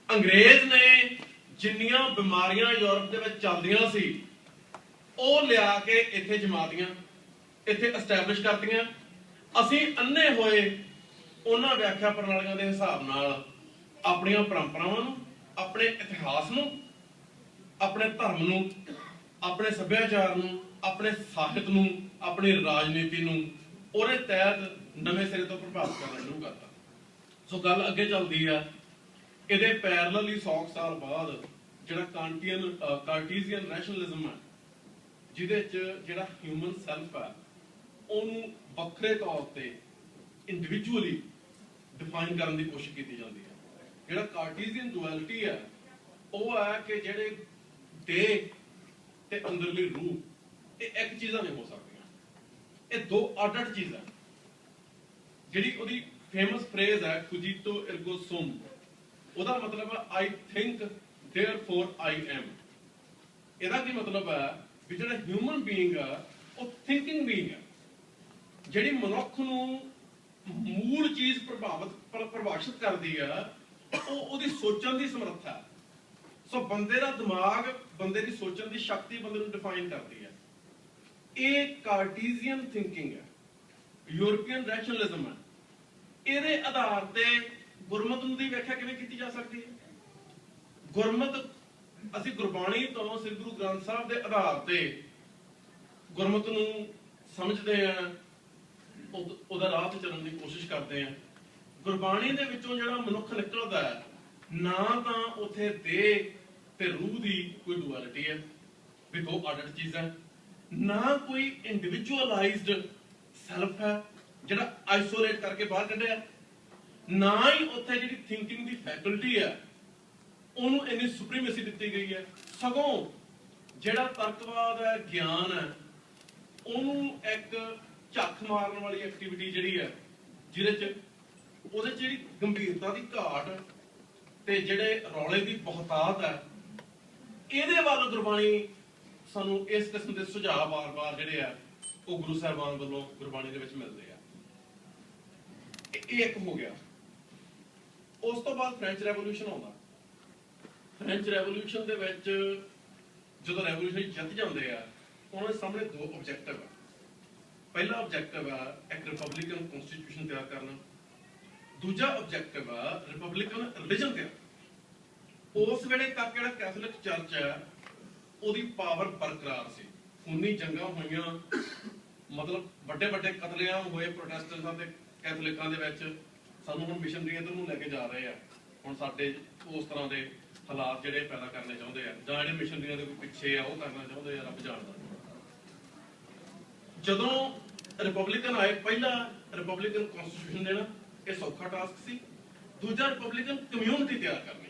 ਅੰਗਰੇਜ਼ ਨੇ ਜਿੰਨੀਆਂ ਬਿਮਾਰੀਆਂ ਯੂਰਪ ਦੇ ਵਿੱਚ ਚੱਲਦੀਆਂ ਸੀ ਉਹ ਲਿਆ ਕੇ ਇੱਥੇ ਜਮਾਤੀਆਂ, ਇੱਥੇ ਐਸਟੈਬਲਿਸ਼ ਕਰਤੀਆਂ। ਅਸੀਂ ਅੰਨੇ ਹੋਏ ਉਹਨਾਂ ਵਿਆਖਿਆ ਪ੍ਰਣਾਲੀਆਂ ਦੇ ਹਿਸਾਬ ਨਾਲ ਆਪਣੀਆਂ ਪਰੰਪਰਾਵਾਂ ਨੂੰ, ਆਪਣੇ ਇਤਿਹਾਸ ਨੂੰ, ਆਪਣੇ ਧਰਮ ਨੂੰ, ਆਪਣੇ ਸੱਭਿਆਚਾਰ ਨੂੰ, ਆਪਣੇ ਸਾਹਿਤ ਨੂੰ, ਆਪਣੀ ਰਾਜਨੀਤੀ ਨੂੰ ਉਹਦੇ ਤਹਿਤ ਨਵੇਂ ਸਿਰੇ ਤੋਂ ਪ੍ਰਭਾਵਿਤ ਕਰਨਾ ਸ਼ੁਰੂ ਕਰਤਾ। ਸੋ ਗੱਲ ਅੱਗੇ ਚੱਲਦੀ ਆ। ਇਹਦੇ ਪੈਰਲਲੀ 100 ਸਾਲ ਬਾਅਦ ਜਿਹੜਾ ਕਾਰਟੀਜ਼ੀਅਨ ਰੈਸ਼ਨਲਿਜ਼ਮ ਹੈ, ਜਿਹਦੇ ਚ ਜਿਹੜਾ ਹਿਊਮਨ ਸੈਲਫ ਹੈ ਉਹਨੂੰ ਵੱਖਰੇ ਤੌਰ ਤੇ ਇੰਡੀਵਿਜੂਅਲੀ ਡਿਫਾਈਨ ਕਰਨ ਦੀ ਕੋਸ਼ਿਸ਼ ਕੀਤੀ ਜਾਂਦੀ ਹੈ। ਜਿਹੜਾ ਕਾਰਟੀਜ਼ੀਅਨ ਡੁਐਲਿਟੀ ਹੈ ਉਹ ਹੈ ਕਿ ਜਿਹੜੇ ਦੇਹ ਤੇ ਅੰਦਰਲੀ ਰੂਹ ਇਹ ਇੱਕ ਚੀਜ਼ਾਂ ਨਹੀਂ ਹੋ ਸਕਦੀਆਂ, ਇਹ ਦੋ ਅੱਡ-ਅੱਡ ਚੀਜ਼ਾਂ। ਜਿਹੜੀ ਉਹਦੀ ਫੇਮਸ ਫਰੇਜ਼ ਹੈ ਕੁਜੀਟੋ ਇਰਗੋ ਸੁਮ, ਉਹਦਾ ਮਤਲਬ ਹੈ ਆਈ ਥਿੰਕ ਦੇਅਰਫੋਰ ਆਈ ਐਮ। ਇਹਦਾ ਕੀ ਮਤਲਬ ਹੈ ਵੀ ਜਿਹੜਾ ਹਿਊਮਨ ਬੀਇੰਗ ਆ ਉਹ ਥਿੰਕਿੰਗ ਬੀਇੰਗ ਹੈ। ਜਿਹੜੀ ਮਨੁੱਖ ਨੂੰ ਮੂਲ ਚੀਜ਼ ਪ੍ਰਭਾਸ਼ਿਤ ਕਰਦੀ ਆ ਉਹ ਉਹਦੀ ਸੋਚਣ ਦੀ ਸਮਰੱਥਾ ਹੈ। ਸੋ ਬੰਦੇ ਦਾ ਦਿਮਾਗ ਬੰਦੇ ਦੀ ਸੋਚਣ ਦੀ ਸ਼ਕਤੀ ਬੰਦੇ ਨੂੰ ਡਿਫਾਈਨ ਕਰਦੀ ਹੈ। ਇਹ ਕਾਰਟੀਜ਼ੀਅਨ ਥਿੰਕਿੰਗ ਹੈ, ਯੂਰਪੀਅਨ ਰੈਸ਼ਨਲਿਜ਼ਮ ਹੈ। ਇਹਦੇ ਆਧਾਰ ਤੇ ਗੁਰਮਤ ਦੀ ਵਿਆਖਿਆ ਕਿਵੇਂ ਕੀਤੀ ਜਾ ਸਕਦੀ ਹੈ? ਗੁਰਮਤ ਅਸੀਂ ਗੁਰਬਾਣੀ ਤੋਂ, ਸ੍ਰੀ ਗੁਰੂ ਗ੍ਰੰਥ ਸਾਹਿਬ ਦੇ ਆਧਾਰ ਤੇ ਗੁਰਮਤ ਨੂੰ ਸਮਝਦੇ ਆ, ਉਹਦਾ ਰਾਹ ਤੇ ਚੱਲਣ ਦੀ ਕੋਸ਼ਿਸ਼ ਕਰਦੇ ਆ। ਗੁਰਬਾਣੀ ਦੇ ਵਿੱਚੋਂ ਜਿਹੜਾ ਮਨੁੱਖ ਨਿਕਲਦਾ ਹੈ, ਨਾ ਤਾਂ ਉੱਥੇ ਦੇਹ ਤੇ ਰੂਹ ਦੀ ਕੋਈ ਡੁਐਲਿਟੀ ਹੈ ਵੀ ਦੋ ਅੱਡ-ਅੱਡ ਚੀਜ਼ਾਂ, ਨਾ ਕੋਈ ਇੰਡੀਵਿਜੂਅਲਾਈਜ਼ਡ ਸੈਲਫ ਹੈ ਜਿਹੜਾ ਆਈਸੋਲੇਟ ਕਰਕੇ ਬਾਹਰ ਕੱਢਿਆ, ਨਾ ਹੀ ਉੱਥੇ ਜਿਹੜੀ ਥਿੰਕਿੰਗ ਦੀ ਫੈਕਲਟੀ ਹੈ ਉਹਨੂੰ ਇੰਨੀ ਸੁਪਰੀਮੇਸੀ ਦਿੱਤੀ ਗਈ ਹੈ। ਸਗੋਂ ਜਿਹੜਾ ਤਰਕਵਾਦ ਹੈ, ਗਿਆਨ ਹੈ, ਉਹਨੂੰ ਇੱਕ ਝੱਖ ਮਾਰਨ ਵਾਲੀ ਐਕਟੀਵਿਟੀ ਜਿਹੜੀ ਹੈ, ਜਿਹਦੇ ਚ ਉਹਦੇ ਚ ਜਿਹੜੀ ਗੰਭੀਰਤਾ ਦੀ ਘਾਟ ਤੇ ਜਿਹੜੇ ਰੌਲੇ ਦੀ ਬਹੁਤਾਤ ਹੈ, ਇਹਦੇ ਵੱਲ ਗੁਰਬਾਣੀ ਸਾਨੂੰ ਇਸ ਕਿਸਮ ਦੇ ਸੁਝਾਅ ਵਾਰ-ਵਾਰ ਜਿਹੜੇ ਆ ਉਹ ਗੁਰੂ ਸਾਹਿਬਾਨ ਵੱਲੋਂ ਗੁਰਬਾਣੀ ਦੇ ਵਿੱਚ ਮਿਲਦੇ ਆ। ਇਹ ਇੱਕ ਹੋ ਗਿਆ। ਉਸ ਤੋਂ ਬਾਅਦ ਫ੍ਰੈਂਚ ਰੈਵੋਲੂਸ਼ਨ ਆਉਂਦਾ। ਫ੍ਰੈਂਚ ਰੈਵੋਲੂਸ਼ਨ ਦੇ ਵਿੱਚ ਜਦੋਂ ਰੈਵੋਲੂਸ਼ਨ ਜਿੱਤ ਜਾਂਦੇ ਆ, ਉਹਨਾਂ ਦੇ ਸਾਹਮਣੇ ਦੋ ਆਬਜੈਕਟਿਵ ਆ। ਪਹਿਲਾ ਆਬਜੈਕਟਿਵ ਆ ਇੱਕ ਰਿਪਬਲਿਕਨ ਕਨਸਟੀਟਿਊਸ਼ਨ ਤਿਆਰ ਕਰਨਾ, ਦੂਜਾ ਆਬਜੈਕਟਿਵ ਆ ਰਿਪਬਲਿਕਨ ਰਿਲੀਜਨ ਤਿਆਰ। ਉਸ ਵੇਲੇ ਤੱਕ ਜਿਹੜਾ ਕੈਥੋਲਿਕ ਚਰਚ ਹੈ ਉਹਦੀ ਪਾਵਰ ਬਰਕਰਾਰ ਸੀ। 19 ਜੰਗਾਂ ਹੋਈਆਂ, ਮਤਲਬ ਵੱਡੇ ਵੱਡੇ ਕਤਲੇਆਮ ਹੋਏ ਪ੍ਰੋਟੈਸਟੈਂਟਾਂ ਤੇ ਕੈਥੋਲਿਕਾਂ ਦੇ ਵਿੱਚ ਸਾਨੂੰ ਹੁਣ ਮਿਸ਼ਨਰੀ ਇੱਧਰ ਨੂੰ ਲੈ ਕੇ ਜਾ ਰਹੇ ਆ। ਹੁਣ ਸਾਡੇ ਉਸ ਤਰ੍ਹਾਂ ਦੇ ਹਾਲਾਤ ਜਿਹੜੇ ਪੈਦਾ ਕਰਨੇ ਚਾਹੁੰਦੇ ਆ, ਜਾਂ ਜਿਹੜੇ ਮਿਸ਼ਨਰੀਆਂ ਦੇ ਕੋਈ ਪਿੱਛੇ ਆ ਉਹ ਕਰਨਾ ਚਾਹੁੰਦੇ ਆ, ਰੱਬ ਜਾਣਦਾ। ਜਦੋਂ ਰਿਪਬਲਿਕਨ ਆਏ, ਪਹਿਲਾ ਰਿਪਬਲਿਕਨ ਕਨਸਟੀਟਿਊਸ਼ਨ ਦੇਣਾ ਇਹ ਸੌਖਾ ਟਾਸਕ ਸੀ। ਦੂਜਾ ਰਿਪਬਲਿਕਨ ਕਮਿਊਨਿਟੀ ਤਿਆਰ ਕਰਨੀ,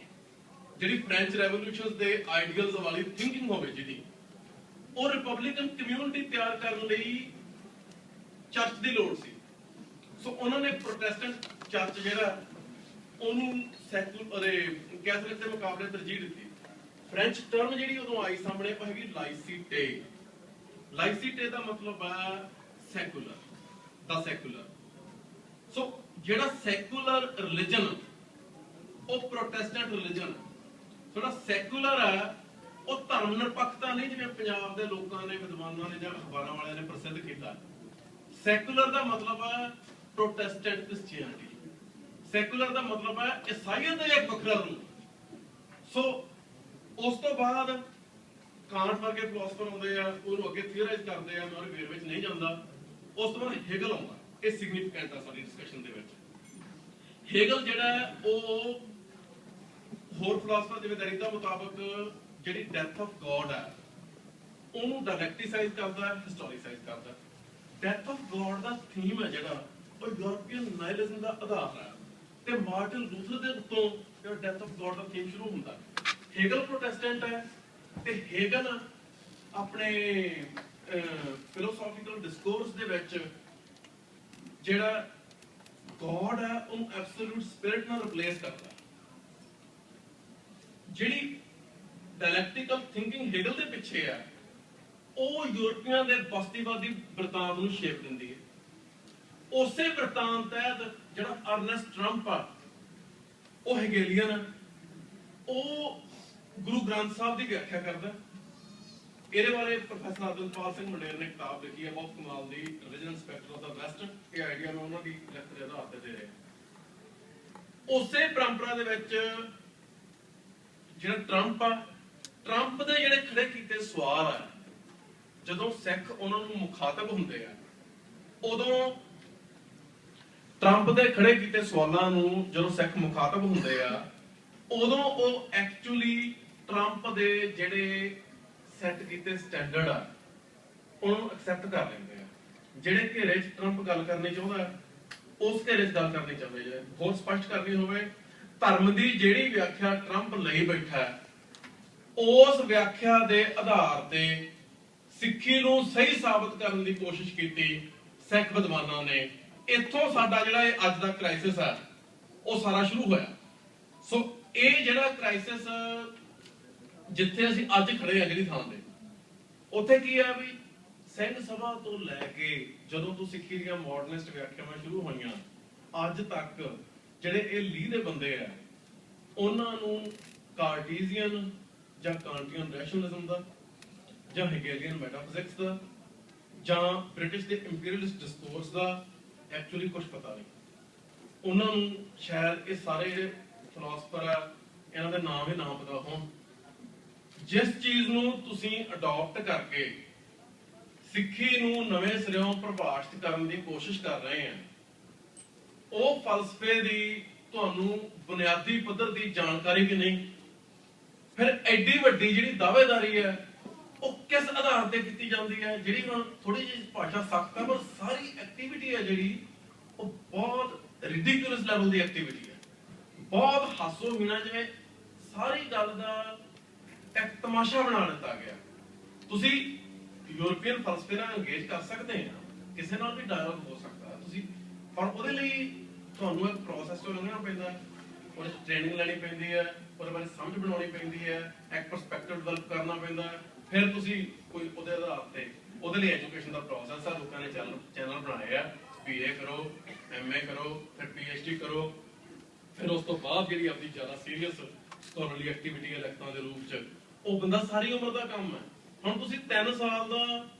ਜਿਹੜੀ ਫ੍ਰੈਂਚ ਰੈਵੋਲੂਸ਼ਨ ਦੇ ਆਈਡੀਅਲਸ ਵਾਲੀ ਥਿੰਕਿੰਗ ਹੋਵੇ ਜਿਹਦੀ। ਉਹ ਰਿਪਬਲਿਕਨ ਕਮਿਊਨਿਟੀ ਤਿਆਰ ਕਰਨ ਲਈ ਚਰਚ ਦੀ ਲੋੜ ਸੀ। ਸੋ ਉਹਨਾਂ ਨੇ ਪ੍ਰੋਟੈਸਟੈਂਟ ਚਰਚ ਜਿਹੜਾ ਉਹਨੂੰ ਕੈਥੋਲਿਕ ਦੇ ਮੁਕਾਬਲੇ ਤਰਜੀਹ ਦਿੱਤੀ। ਫ੍ਰੈਂਚ ਟਰਮ ਜਿਹੜੀ ਉਦੋਂ ਆਈ ਸਾਹਮਣੇ ਉਹ ਹੈਗੀ ਲਾਈਸੀਟੇ। ਲਾਈਸੀਟੇ ਦਾ ਮਤਲਬ ਹੈ ਸੈਕੂਲਰ, ਦਾ ਸੈਕੂਲਰ। ਸੋ ਜਿਹੜਾ ਸੈਕੂਲਰ ਰਿਲੀਜਨ ਉਹ ਪ੍ਰੋਟੈਸਟੈਂਟ ਰਿਲੀਜਨ, ਜਿਹੜਾ ਸੈਕੂਲਰ ਹੈ ਉਹ ਧਰਮ ਨਿਰਪੱਖਤਾ ਨਹੀਂ ਜਿਵੇਂ ਪੰਜਾਬ ਦੇ ਲੋਕਾਂ ਨੇ, ਵਿਦਵਾਨਾਂ ਨੇ ਜਾਂ ਅਖਬਾਰਾਂ ਵਾਲਿਆਂ ਨੇ ਪ੍ਰਸਿੱਧ ਕੀਤਾ। ਸੈਕੂਲਰ ਦਾ ਮਤਲਬ ਹੈ ਪ੍ਰੋਟੈਸਟੈਂਟ ਕ੍ਰਿਸਚੀਅਨਿਟੀ। ਸੈਕੂਲਰ ਦਾ ਮਤਲਬ ਹੈ ਈਸਾਈਅਤ ਦਾ ਇੱਕ ਵੱਖਰਾ ਰੂਪ। ਸੋ ਉਸ ਤੋਂ ਬਾਅਦ ਕਾਂਟ ਵਰਗੇ ਫਿਲਾਸਫਰ ਆਉਂਦੇ ਆ, ਉਹਨੂੰ ਅੱਗੇ ਥਿਓਰਾਈਜ਼ ਕਰਦੇ ਆ, ਮੈਂ ਉਹਦੇ ਵੇਰ ਵਿੱਚ ਨਹੀਂ ਜਾਂਦਾ। ਉਸ ਤੋਂ ਬਾਅਦ ਹੈਗਲ ਆਉਂਦਾ, ਇਹ ਸਿਗਨੀਫੀਕੈਂਟ ਆ ਸਾਡੀ ਡਿਸਕਸ਼ਨ ਦੇ ਵਿੱਚ। ਹੈਗਲ ਜਿਹੜਾ ਉਹ ਹੋਰ ਫਿਲਾਸਫਰ ਜਿਵੇਂ ਦੈਰਿਦਾ ਮੁਤਾਬਕ ਜਿਹੜੀ ਡੈਥ ਆਫ ਗੋਡ ਹੈ ਉਹਨੂੰ ਡਾਇਲੈਕਟਿਸਾਈਜ਼ ਕਰਦਾ, ਹਿਸਟੋਰੀਸਾਈਜ਼ ਕਰਦਾ। Death of God the theme ਹੈ ਜਿਹੜਾ ਉਹ ਯੂਰਪੀਅਨ ਨਾਈਲਿਜ਼ਮ ਦਾ ਆਧਾਰ ਹੈ, ਤੇ ਮਾਰਟਨ ਲੂਥਰ ਦੇ ਉੱਤੋਂ ਜਿਹੜਾ death of God the theme ਸ਼ੁਰੂ ਹੁੰਦਾ। ਹੈਗਲ ਪ੍ਰੋਟੈਸਟੈਂਟ ਹੈ ਤੇ ਹੈਗਲ ਆਪਣੇ ਫਿਲੋਸੋਫੀਕਲ ਡਿਸਕੋਰਸ ਦੇ ਵਿੱਚ ਜਿਹੜਾ ਗੋਡ ਹੈ ਉਹਨੂੰ ਐਬਸੋਲੂਟ ਸਪਿਰਿਟ ਨਾਲ ਰਿਪਲੇਸ ਕਰਦਾ। ਜਿਹੜੀ ਡਾਇਲੈਕਟਿਕਲ ਥਿੰਕਿੰਗ ਹੈਗਲ ਦੇ ਪਿੱਛੇ ਹੈ ਉਹ ਯੂਰਪੀਆਂ ਦੇ ਬਸਤੀਵਾਦੀ ਬਰਤਾਂਤ ਨੂੰ ਸ਼ੇਪ ਦਿੰਦੀ ਹੈ। ਉਸੇ ਬਰਤਾਂਤ ਤਹਿਤ ਜਿਹੜਾ ਅਰਨੈਸਟ ਟਰੰਪ ਆ ਉਹ ਹੈਗੇਲੀਅਨ ਆ, ਉਹ ਗੁਰੂ ਗ੍ਰੰਥ ਸਾਹਿਬ ਦੀ ਵਿਆਖਿਆ ਕਰਦਾ। ਇਹਦੇ ਬਾਰੇ ਪ੍ਰੋਫੈਸਰ ਅਰਜਨਪਾਲ ਸਿੰਘ ਮੰਡੇਰ ਨੇ ਕਿਤਾਬ ਲਿਖੀ ਹੈ ਬਹੁਤ ਕਮਾਲ ਦੀ, ਰਿਲੀਜਨ ਸਪੈਕਟਰ ਆਫ ਦਾ ਵੈਸਟ। ਇਹ ਆਈਡੀਆ ਮੈਂ ਉਹਨਾਂ ਦੀ ਲੈਕਚਰ ਦੇ ਆਧਾਰ ਤੇ ਦੇ ਰਿਹਾ। ਉਸੇ ਪਰੰਪਰਾ ਦੇ ਵਿੱਚ ਜਿਹੜਾ ਟਰੰਪ ਆ, ਟਰੰਪ ਦੇ ਜਿਹੜੇ ਖੜੇ ਕੀਤੇ ਸਵਾਲ ਆ, ਜਦੋਂ ਸਿੱਖ ਉਹਨਾਂ ਨੂੰ ਮੁਖਾਤਬ ਹੁੰਦੇ ਆ, ਉਦੋਂ ਟਰੰਪ ਦੇ ਖੜੇ ਕੀਤੇ ਸਵਾਲਾਂ ਨੂੰ ਜਦੋਂ ਸਿੱਖ ਮੁਖਾਤਬ ਹੁੰਦੇ ਆ, ਉਦੋਂ ਉਹ ਐਕਚੁਅਲੀ ਟਰੰਪ ਦੇ ਜਿਹੜੇ ਸੈੱਟ ਕੀਤੇ ਸਟੈਂਡਰਡ ਆ ਉਹਨੂੰ ਐਕਸੈਪਟ ਕਰ ਲੈਂਦੇ ਆ। ਜਿਹੜੇ ਘੇਰੇ 'ਚ ਟਰੰਪ ਗੱਲ ਕਰਨੀ ਚਾਹੁੰਦਾ ਉਸ ਘੇਰੇ 'ਚ ਗੱਲ ਕਰਨੀ ਚਾਹੁੰਦੇ। ਜੇ ਹੋਰ ਸਪਸ਼ਟ ਕਰਨੀ ਹੋਵੇ, ਧਰਮ ਦੀ ਜਿਹੜੀ ਵਿਆਖਿਆ ਟਰੰਪ ਲਈ ਬੈਠਾ ਉਸ ਵਿਆਖਿਆ ਦੇ ਆਧਾਰ ਤੇ ਸਿੱਖੀ ਨੂੰ ਸਹੀ ਸਾਬਤ ਕਰਨ ਦੀ ਕੋਸ਼ਿਸ਼ ਕੀਤੀ ਸਿੱਖ ਵਿਦਵਾਨਾਂ ਨੇ। ਇੱਥੋਂ ਸਾਡਾ ਜਿਹੜਾ ਇਹ ਅੱਜ ਦਾ ਕ੍ਰਾਈਸਿਸ ਆ ਉਹ ਸਾਰਾ ਸ਼ੁਰੂ ਹੋਇਆ। ਸੋ ਇਹ ਜਿਹੜਾ ਕ੍ਰਾਈਸਿਸ ਜਿੱਥੇ ਅਸੀਂ ਅੱਜ ਖੜੇ ਆ ਜਿਹੜੀ ਥਾਂ ਤੇ, ਉੱਥੇ ਕੀ ਆ ਵੀ ਸਿੰਘ ਸਭਾ ਤੋਂ ਲੈ ਕੇ ਜਦੋਂ ਤੋਂ ਸਿੱਖੀ ਦੀਆਂ ਮਾਡਰਨਿਸਟ ਵਿਆਖਿਆਵਾਂ ਸ਼ੁਰੂ ਹੋਈਆਂ ਅੱਜ ਤੱਕ ਜਿਹੜੇ ਇਹ ਲੀਹ ਦੇ ਬੰਦੇ ਆ ਉਹਨਾਂ ਨੂੰ ਕਾਰਟੀਜ਼ੀਅਨ ਜਾਂ ਕਾਂਟੀਅਨ ਰੈਸ਼ਨਲਿਜ਼ਮ ਦਾ ਜਾਂ ਹੈਗੇਲੀਅਨ ਮੈਟਾਫਿਜ਼ਿਕਸ ਦਾ ਜਾਂ ਬ੍ਰਿਟਿਸ਼ ਦੇ ਇੰਪੀਰੀਅਲਿਸਟ ਡਿਸਕੋਰਸ ਦਾ ਐਕਚੁਅਲੀ ਕੁਝ ਪਤਾ ਨਹੀਂ। ਉਹਨਾਂ ਨੂੰ ਸ਼ਾਇਦ ਇਹ ਸਾਰੇ ਜਿਹੜੇ ਫਿਲਾਸਫਰ ਆ ਇਹਨਾਂ ਦੇ ਨਾਮ ਹੀ ਨਾ ਪਤਾ ਹੋਣ। ਜਿਸ ਚੀਜ਼ ਨੂੰ ਤੁਸੀਂ ਅਡਾਪਟ ਕਰਕੇ ਸਿੱਖੀ ਨੂੰ ਨਵੇਂ ਸਿਰਿਓਂ ਪ੍ਰਭਾਸ਼ਿਤ ਕਰਨ ਦੀ ਕੋਸ਼ਿਸ਼ ਕਰ ਰਹੇ ਆ, ਉਹ ਫਲਸਫੇ ਦੀ ਤੁਹਾਨੂੰ ਬੁਨਿਆਦੀ ਪੱਧਰ ਦੀ ਜਾਣਕਾਰੀ ਕਿ ਨਹੀਂ, ਫਿਰ ਐਡੀ ਵੱਡੀ ਜਿਹੜੀ ਦਾਅਵੇਦਾਰੀ ਹੈ ਉਹ ਕਿਸ ਆਧਾਰ ਤੇ ਕੀਤੀ ਜਾਂਦੀ ਹੈ। ਜਿਹੜੀ ਹੁਣ ਥੋੜੀ ਜਿਹੀ ਭਾਸ਼ਾ ਸਖਤ ਹੈ ਪਰ ਸਾਰੀ ਐਕਟੀਵਿਟੀ ਹੈ ਜਿਹੜੀ ਉਹ ਬਹੁਤ ਰਿਡਿਕੂਲਸ ਲੈਵਲ ਦੀ ਐਕਟੀਵਿਟੀ ਹੈ, ਬਹੁਤ ਹਾਸੋਹੀਣਾ, ਜਿਵੇਂ ਸਾਰੀ ਗੱਲ ਦਾ ਇੱਕ ਤਮਾਸ਼ਾ ਬਣਾ ਦਿੱਤਾ ਗਿਆ। ਤੁਸੀਂ ਯੂਰਪੀਅਨ ਫਲਸਫੇ ਨਾਲ ਇੰਗੇਜ ਕਰ ਸਕਦੇ ਆ, ਕਿਸੇ ਨਾਲ ਵੀ ਡਾਇਲੌਗ ਹੋ ਸਕਦਾ ਤੁਸੀਂ, ਪਰ ਉਹਦੇ ਲਈ ਤੁਹਾਨੂੰ ਇੱਕ ਪ੍ਰੋਸੈਸ ਤੋਂ ਲੰਘਣਾ ਪੈਂਦਾ, ਉਹਦੇ ਟ੍ਰੇਨਿੰਗ ਲੈਣੀ ਪੈਂਦੀ ਹੈ, ਉਹਦੇ ਬਾਰੇ ਸਮਝ ਬਣਾਉਣੀ ਪੈਂਦੀ ਹੈ, ਇੱਕ ਪਰਸਪੈਕਟਿਵ ਡਿਵੈਲਪ ਕਰਨਾ ਪੈਂਦਾ, ਫਿਰ ਤੁਸੀਂ ਕੋਈ ਉਹਦੇ ਆਧਾਰ ਤੇ ਉਹਦੇ ਲਈ ਐਜੂਕੇਸ਼ਨ ਦਾ ਪ੍ਰੋਸੈਸ ਆ। ਲੋਕਾਂ ਨੇ ਚੈਨਲ ਬਣਾਏ ਆ, BA ਕਰੋ, MA ਕਰੋ, ਫਿਰ PhD ਕਰੋ, ਫਿਰ ਉਸ ਤੋਂ ਬਾਅਦ ਜਿਹੜੀ ਆਪਣੀ ਜ਼ਿਆਦਾ ਸੀਰੀਅਸ ਸਕਾਲਰਲੀ ਐਕਟੀਵਿਟੀ ਹੈ ਲਿਖਤਾਂ ਦੇ ਰੂਪ 'ਚ, ਉਹ ਬੰਦਾ ਸਾਰੀ ਉਮਰ ਦਾ ਕੰਮ ਹੈ। ਹੁਣ ਤੁਸੀਂ 3 ਸਾਲ ਦਾ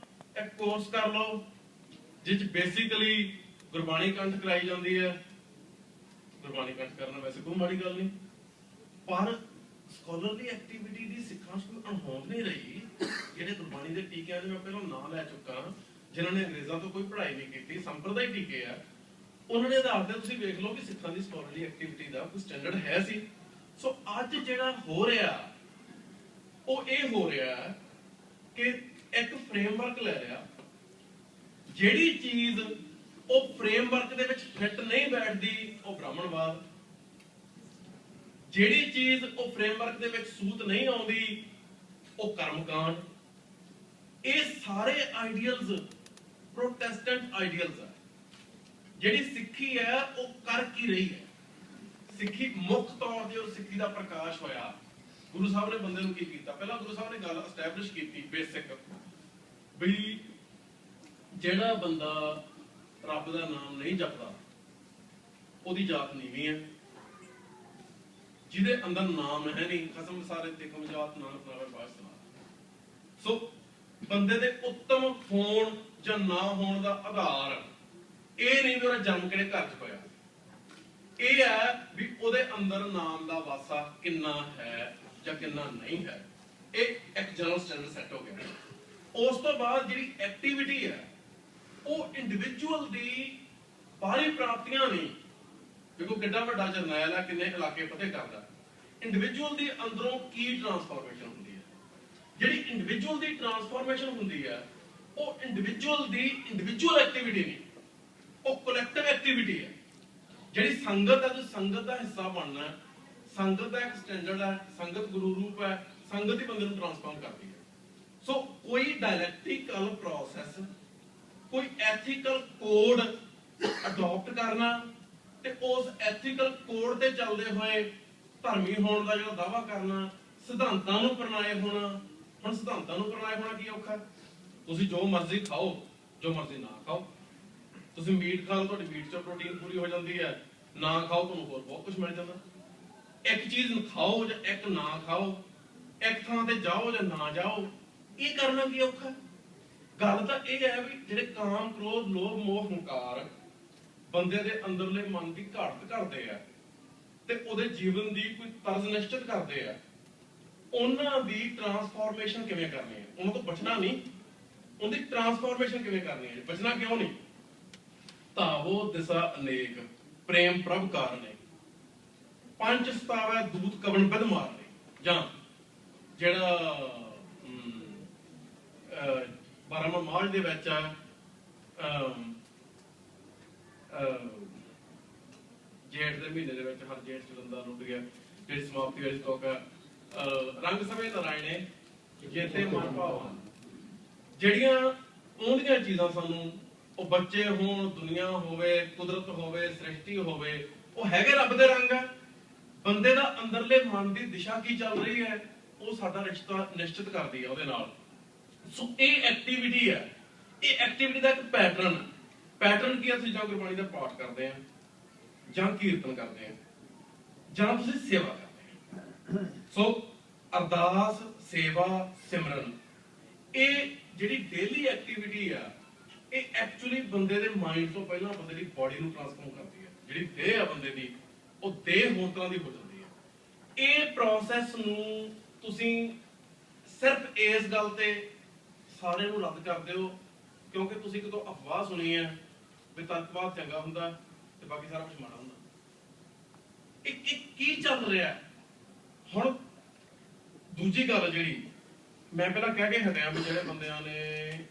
ਇੱਕ ਕੋਰਸ ਕਰ ਲਓ ਜਿਸ 'ਚ ਬੇਸਿਕਲੀ ਗੁਰਬਾਣੀ ਕੰਠ ਕਰਾਈ ਜਾਂਦੀ ਹੈ। ਗੁਰਬਾਣੀ ਕੰਠ ਕਰਨਾ ਵੈਸੇ ਕੋਈ ਮਾੜੀ ਗੱਲ ਨਹੀਂ, ਪਰ ਸਕਾਲਰਲੀ ਐਕਟੀਵਿਟੀ ਦੀ ਸਿੱਖਾਂ 'ਚ ਕੋਈ ਅਣਹੋਂਦ ਨਹੀਂ ਰਹੀ। ਜਿਹੜੇ ਗੁਰਬਾਣੀ ਦੇ ਟੀਕਿਆਂ ਦੇ ਮੈਂ ਪਹਿਲਾਂ ਨਾਂ ਲੈ ਚੁੱਕਾ, ਜਿਨ੍ਹਾਂ ਨੇ ਅੰਗਰੇਜ਼ਾਂ ਤੋਂ ਕੋਈ ਪੜ੍ਹਾਈ ਨਹੀਂ ਕੀਤੀ, ਸੰਪਰਦਾਇ ਟੀਕੇ ਆ, ਉਹਨਾਂ ਦੇ ਆਧਾਰ ਤੇ ਤੁਸੀਂ ਵੇਖ ਲਓ ਕਿ ਸਿੱਖਾਂ ਦੀ ਸਕੋਲਰਲੀ ਐਕਟੀਵਿਟੀ ਦਾ ਕੋਈ ਸਟੈਂਡਰਡ ਹੈ ਸੀ। ਸੋ ਅੱਜ ਜਿਹੜਾ ਹੋ ਰਿਹਾ ਉਹ ਇਹ ਹੋ ਰਿਹਾ ਕਿ ਇੱਕ ਫਰੇਮਵਰਕ ਲੈ ਲਿਆ, ਜਿਹੜੀ ਚੀਜ਼ ਉਹ ਫਰੇਮਵਰਕ ਦੇ ਵਿੱਚ ਫਿੱਟ ਨਹੀਂ ਬੈਠਦੀ ਉਹ ਬ੍ਰਾਹਮਣਵਾਦ, ਜਿਹੜੀ ਚੀਜ਼ ਉਹ ਫਰੇਮਵਰਕ ਦੇ ਵਿੱਚ ਸੂਤ ਨਹੀਂ ਆਉਂਦੀ ਉਹ ਕਰਮਕਾਂਡ। ਇਹ ਸਾਰੇ ਆਈਡੀਅਲਸ ਪ੍ਰੋਟੈਸਟੈਂਟ ਆਈਡੀਅਲਸ ਹੈ। ਜਿਹੜੀ ਸਿੱਖੀ ਹੈ ਉਹ ਕਰ ਕੀ ਰਹੀ ਹੈ? ਸਿੱਖੀ ਮੁੱਖ ਤੌਰ ਤੇ ਉਹ ਸਿੱਖੀ ਦਾ ਪ੍ਰਕਾਸ਼ ਹੋਇਆ। ਗੁਰੂ ਸਾਹਿਬ ਨੇ ਬੰਦੇ ਨੂੰ ਕੀ ਕੀਤਾ? ਪਹਿਲਾਂ ਗੁਰੂ ਸਾਹਿਬ ਨੇ ਗੱਲ ਐਸਟੈਬਲਿਸ਼ ਕੀਤੀ ਬੇਸਿਕ, ਵੀ ਜਿਹੜਾ ਬੰਦਾ ਰੱਬ ਦਾ ਨਾਮ ਨਹੀਂ ਜਪਦਾ ਉਹਦੀ ਜਾਤ ਨੀਵੀਂ ਹੈ, ਜਿਹਦੇ ਅੰਦਰ ਨਾਮ ਹੈ ਨਹੀਂ, ਖਸਮ ਸਾਰੇ ਤੇ ਕਮਜਾਤ ਨਾਨਕ ਪ੍ਰਵਰ ਬਾਸਨਾ। ਸੋ ਬੰਦੇ ਦੇ ਉੱਤਮ ਹੋਣ ਜਾਂ ਨਾ ਹੋਣ ਦਾ ਆਧਾਰ ਇਹ ਨਹੀਂ ਵੀ ਉਹਦਾ ਜਨਮ ਕਿਹੜੇ ਘਰ 'ਚ ਹੋਇਆ, ਇਹ ਹੈ ਵੀ ਉਹਦੇ ਅੰਦਰ ਨਾਮ ਦਾ ਵਾਸਾ ਕਿੰਨਾ ਹੈ ਜਾਂ ਕਿੰਨਾ ਨਹੀਂ ਹੈ। ਇਹ ਇੱਕ ਜਨਰਲ ਸਟੈਂਡਰਡ ਸੈੱਟ ਹੋ ਗਿਆ। ਉਸ ਤੋਂ ਬਾਅਦ ਜਿਹੜੀ ਐਕਟੀਵਿਟੀ ਹੈ ਉਹ ਇੰਡੀਵਿਜੂਅਲ ਦੀ ਬਾਹਰੀ ਪ੍ਰਾਪਤੀਆਂ ਨਹੀਂ, ਦੇਖੋ ਕਿੰਨਾ ਵੱਡਾ ਜਰਨੈਲ ਹੈ, ਕਿੰਨੇ ਇਲਾਕੇ ਫਤਿਹ ਕਰਦਾ। ਇੰਡੀਵਿਜੂਅਲ ਦੀ ਅੰਦਰੋਂ ਕੀ ਟਰਾਂਸਫਾਰਮੇਸ਼ਨ ਹੁੰਦੀ ਹੈ? ਜਿਹੜੀ ਇੰਡੀਵਿਜੂਅਲ ਦੀ ਟਰਾਂਸਫਾਰਮੇਸ਼ਨ ਹੁੰਦੀ ਹੈ ਉਹ ਇੰਡੀਵਿਜੂਅਲ ਦੀ ਇੰਡੀਵਿਜੂਅਲ ਐਕਟੀਵਿਟੀ ਨਹੀਂ, ਉਹ ਕਲੈਕਟਿਵ ਐਕਟੀਵਿਟੀ ਹੈ। ਜਿਹੜੀ ਸੰਗਤ ਹੈ, ਤੁਸੀਂ ਸੰਗਤ ਦਾ ਹਿੱਸਾ ਬਣਨਾ ਹੈ, ਸੰਗਤ ਦਾ ਇੱਕ ਸਟੈਂਡਰਡ ਹੈ, ਸੰਗਤ ਗੁਰੂ ਰੂਪ ਹੈ, ਸੰਗਤ ਹੀ ਬੰਦੇ ਨੂੰ ਟਰਾਂਸਫਾਰਮ ਕਰਦੀ ਹੈ। ਸੋ ਕੋਈ ਡਾਇਲੈਕਟਿਕਲ ਪ੍ਰੋਸੈਸ, ਕੋਈ ਐਥੀਕਲ ਕੋਡ ਅਡਾਪਟ ਕਰਨਾ ਤੇ ਉਸ ਐਥੀਕਲ ਕੋਡ ਤੇ ਚੱਲਦੇ ਹੋਏ ਧਰਮੀ ਹੋਣ ਦਾ ਜਿਹੜਾ ਦਾਅਵਾ ਕਰਨਾ, ਸਿਧਾਂਤਾਂ ਨੂੰ ਪ੍ਰਣਾਏ ਹੋਣਾ। ਹੁਣ ਸਿਧਾਂਤਾਂ ਨੂੰ ਪ੍ਰਣਾਏ ਹੋਣਾ ਕੀ ਔਖਾ? ਤੁਸੀਂ ਜੋ ਮਰਜ਼ੀ ਖਾਓ, ਜੋ ਮਰਜ਼ੀ ਨਾ ਖਾਓ। ਤੁਸੀਂ ਮੀਟ ਖਾ ਲਓ, ਤੁਹਾਡੀ ਮੀਟ ਚੋਂ ਪ੍ਰੋਟੀਨ ਪੂਰੀ ਹੋ ਜਾਂਦੀ ਹੈ, ਨਾ ਖਾਓ ਤੁਹਾਨੂੰ ਹੋਰ ਬਹੁਤ ਕੁਝ ਮਿਲ ਜਾਂਦਾ। ਇੱਕ ਚੀਜ਼ ਨੂੰ ਖਾਓ ਜਾਂ ਇੱਕ ਨਾ ਖਾਓ, ਇੱਕ ਥਾਂ ਤੇ ਜਾਓ ਜਾਂ ਨਾ ਜਾਓ, ਇਹ ਕਰਨਾ ਕੀ ਔਖਾ? ਗੱਲ ਤਾਂ ਇਹ ਹੈ ਵੀ ਜਿਹੜੇ ਕਾਮ, ਕ੍ਰੋਧ, ਲੋਭ, ਮੋਹ, ਹੰਕਾਰ ਬੰਦੇ ਦੇ ਅੰਦਰਲੇ ਮਨ ਦੀ ਘਾਟ ਕਰਦੇ ਆ ਤੇ ਉਹਦੇ ਜੀਵਨ ਦੀ ਕੋਈ ਤਰਜ਼ ਨਿਸ਼ਚਿਤ ਕਰਦੇ ਆ, ਉਹਨਾਂ ਦੀ ਟਰਾਂਸਫਾਰਮੇਸ਼ਨ ਕਿਵੇਂ ਕਰਨੀ ਹੈ? ਉਹਨਾਂ ਤੋਂ ਬਚਣਾ ਨਹੀਂ, ਉਹਦੀ ਟਰਾਂਸਫਾਰਮੇਸ਼ਨ ਕਿਵੇਂ ਕਰਨੀ ਹੈ? ਬਚਣਾ ਕਿਉਂ ਨਹੀਂ? ਧਾਵੋ ਦਿਸਾ ਅਨੇਕ ਪ੍ਰੇਮ ਪ੍ਰਭ ਕਾਰਨੇ, ਪੰਜ ਸਤਾਵੈ ਦੂਤ ਕਵਣ ਬਦ ਮਾਰਨੇ। ਜਾਂ ਜਿਹੜਾ 12ਵਾਂ ਮਾਲ ਦੇ ਵਿੱਚ ਜੇਠ ਦੇ ਮਹੀਨੇ ਦੇ ਵਿੱਚ ਹਰ ਜੇਠ ਚਲੰਦਾ ਲੁੱਟ ਗਿਆ, ਜਿਹੜੀ ਸਮਾਪਤੀ ਵਾਲੀ ਸਟੋਕ ਹੈ, ਰੰਗ ਸਭੇ ਨਾਰਾਇਣੇ ਜੇਤੇ ਮਨ ਭਾਵਾਂ। ਜਿਹੜੀਆਂ ਉਹਦੀਆਂ ਚੀਜ਼ਾਂ ਸਾਨੂੰ, ਉਹ ਬੱਚੇ ਹੋਣ, ਦੁਨੀਆ ਹੋਵੇ, ਕੁਦਰਤ ਹੋਵੇ, ਸ੍ਰਿਸ਼ਟੀ ਹੋਵੇ, ਉਹ ਹੈਗੇ ਰੱਬ ਦੇ ਰੰਗ ਹੈ। ਬੰਦੇ ਦਾ ਅੰਦਰਲੇ ਮਨ ਦੀ ਦਿਸ਼ਾ ਕੀ ਚੱਲ ਰਹੀ ਹੈ ਉਹ ਸਾਡਾ ਰਿਸ਼ਤਾ ਨਿਸ਼ਚਿਤ ਕਰਦੀ ਹੈ ਉਹਦੇ ਨਾਲ। ਸੋ ਇਹ ਐਕਟੀਵਿਟੀ ਹੈ, ਇਹ ਐਕਟੀਵਿਟੀ ਦਾ ਇੱਕ ਪੈਟਰਨ ਹੈ। ਪੈਟਰਨ ਕੀ? ਅਸੀਂ ਜਾਂ ਗੁਰਬਾਣੀ ਦਾ ਪਾਠ ਕਰਦੇ ਹਾਂ, ਜਾਂ ਕੀਰਤਨ ਕਰਦੇ ਹਾਂ, ਜਾਂ ਤੁਸੀਂ ਸੇਵਾ ਕਰਦੇ ਹੋ। ਸੋ ਅਰਦਾਸ, ਸੇਵਾ, ਸਿਮਰਨ, ਇਹ ਜਿਹੜੀ ਡੇਲੀ ਐਕਟੀਵਿਟੀ ਆ, ਇਹ ਐਕਚੁਅਲੀ ਬੰਦੇ ਦੇ ਮਾਈਂਡ ਤੋਂ ਪਹਿਲਾਂ ਬੰਦੇ ਦੀ ਬਾਡੀ ਨੂੰ ਟ੍ਰਾਂਸਫਾਰਮ ਕਰਦੀ ਹੈ। ਜਿਹੜੀ ਦੇਹ ਆ ਬੰਦੇ ਦੀ, ਉਹ ਦੇਹ ਹੋਰ ਤਰ੍ਹਾਂ ਦੀ ਹੋ ਜਾਂਦੀ ਹੈ। ਇਹ ਪ੍ਰੋਸੈਸ ਨੂੰ ਤੁਸੀਂ ਸਿਰਫ ਇਸ ਗੱਲ ਤੇ ਸਾਰੇ ਨੂੰ ਰੱਦ ਕਰ ਦਿਓ ਕਿਉਂਕਿ ਤੁਸੀਂ ਕਿਤੋਂ ਅਫਵਾਹ ਸੁਣੀ ਹੈ ਵੀ ਤੱਕਵਾਦ ਚੰਗਾ ਹੁੰਦਾ ਤੇ ਬਾਕੀ ਸਾਰਾ ਕੁਝ ਮਾੜਾ ਹੁੰਦਾ। ਇਹ ਕੀ ਚੱਲ ਰਿਹਾ? ਹੁਣ ਦੂਜੀ ਗੱਲ ਜਿਹੜੀ ਮੈਂ ਪਹਿਲਾਂ ਕਹਿ ਕੇ ਹਟਿਆ ਵੀ ਜਿਹੜੇ ਬੰਦਿਆਂ ਨੇ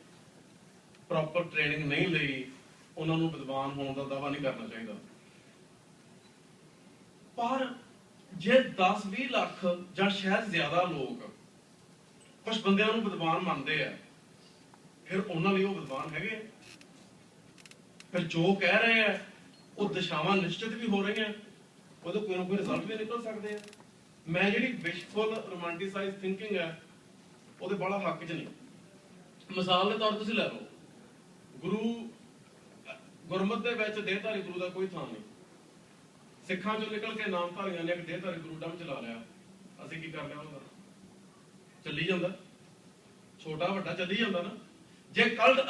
ਪ੍ਰੋਪਰ ਟ੍ਰੇਨਿੰਗ ਨਹੀਂ ਲਈ ਉਹਨਾਂ ਨੂੰ ਵਿਦਵਾਨ ਹੋਣ ਦਾ ਦਾਅਵਾ ਨਹੀਂ ਕਰਨਾ ਚਾਹੀਦਾ। ਪਰ ਜੇ 10-20 ਲੱਖ ਜਾਂ ਸ਼ਾਇਦ ਜ਼ਿਆਦਾ ਲੋਕ ਕੁਝ ਬੰਦਿਆਂ ਨੂੰ ਵਿਦਵਾਨ ਮੰਨਦੇ ਆ, ਫਿਰ ਉਹਨਾਂ ਲਈ ਉਹ ਵਿਦਵਾਨ ਹੈਗੇ। ਫਿਰ ਜੋ ਕਹਿ ਰਹੇ ਆ ਉਹ ਦਿਸ਼ਾਵਾਂ ਨਿਸ਼ਚਿਤ ਵੀ ਹੋ ਰਹੀਆਂ, ਉਹਦੇ ਕੋਈ ਨਾ ਕੋਈ ਰਿਜ਼ਲਟ ਵੀ ਨਿਕਲ ਸਕਦੇ ਆ। ਮੈਂ ਜਿਹੜੀ ਵਿਸ਼ਫੁਲ ਰੋਮਾਂਟਿਸਾਈਜ਼ ਥਿੰਕਿੰਗ ਹੈ ਉਹਦੇ ਬੜਾ ਹੱਕ 'ਚ ਨਹੀਂ। ਮਿਸਾਲ ਦੇ ਤੌਰ ਤੁਸੀਂ ਲੈ ਲਓ, ਗੁਰਮਤਿ ਦੇ ਵਿੱਚ ਦੇਹਧਾਰੀ ਗੁਰੂ ਦਾ ਕੋਈ ਥਾਂ ਨਹੀਂ। ਸਿੱਖਾਂ ਚੋਂ ਨਿਕਲ ਕੇ ਨਾਮਧਾਰੀਆਂ ਨੇ ਇੱਕ ਦੇਹਧਾਰੀ ਗੁਰੂ ਡੰਮ ਚਲਾ ਲਿਆ, ਅਸੀਂ ਕੀ ਕਰ ਲਿਆ? ਉਹਦਾ ਚੱਲੀ ਜਾਂਦਾ, ਛੋਟਾ ਵੱਡਾ ਚੱਲੀ ਜਾਂਦਾ ਨਾ। ਜੇ ਕੱਲ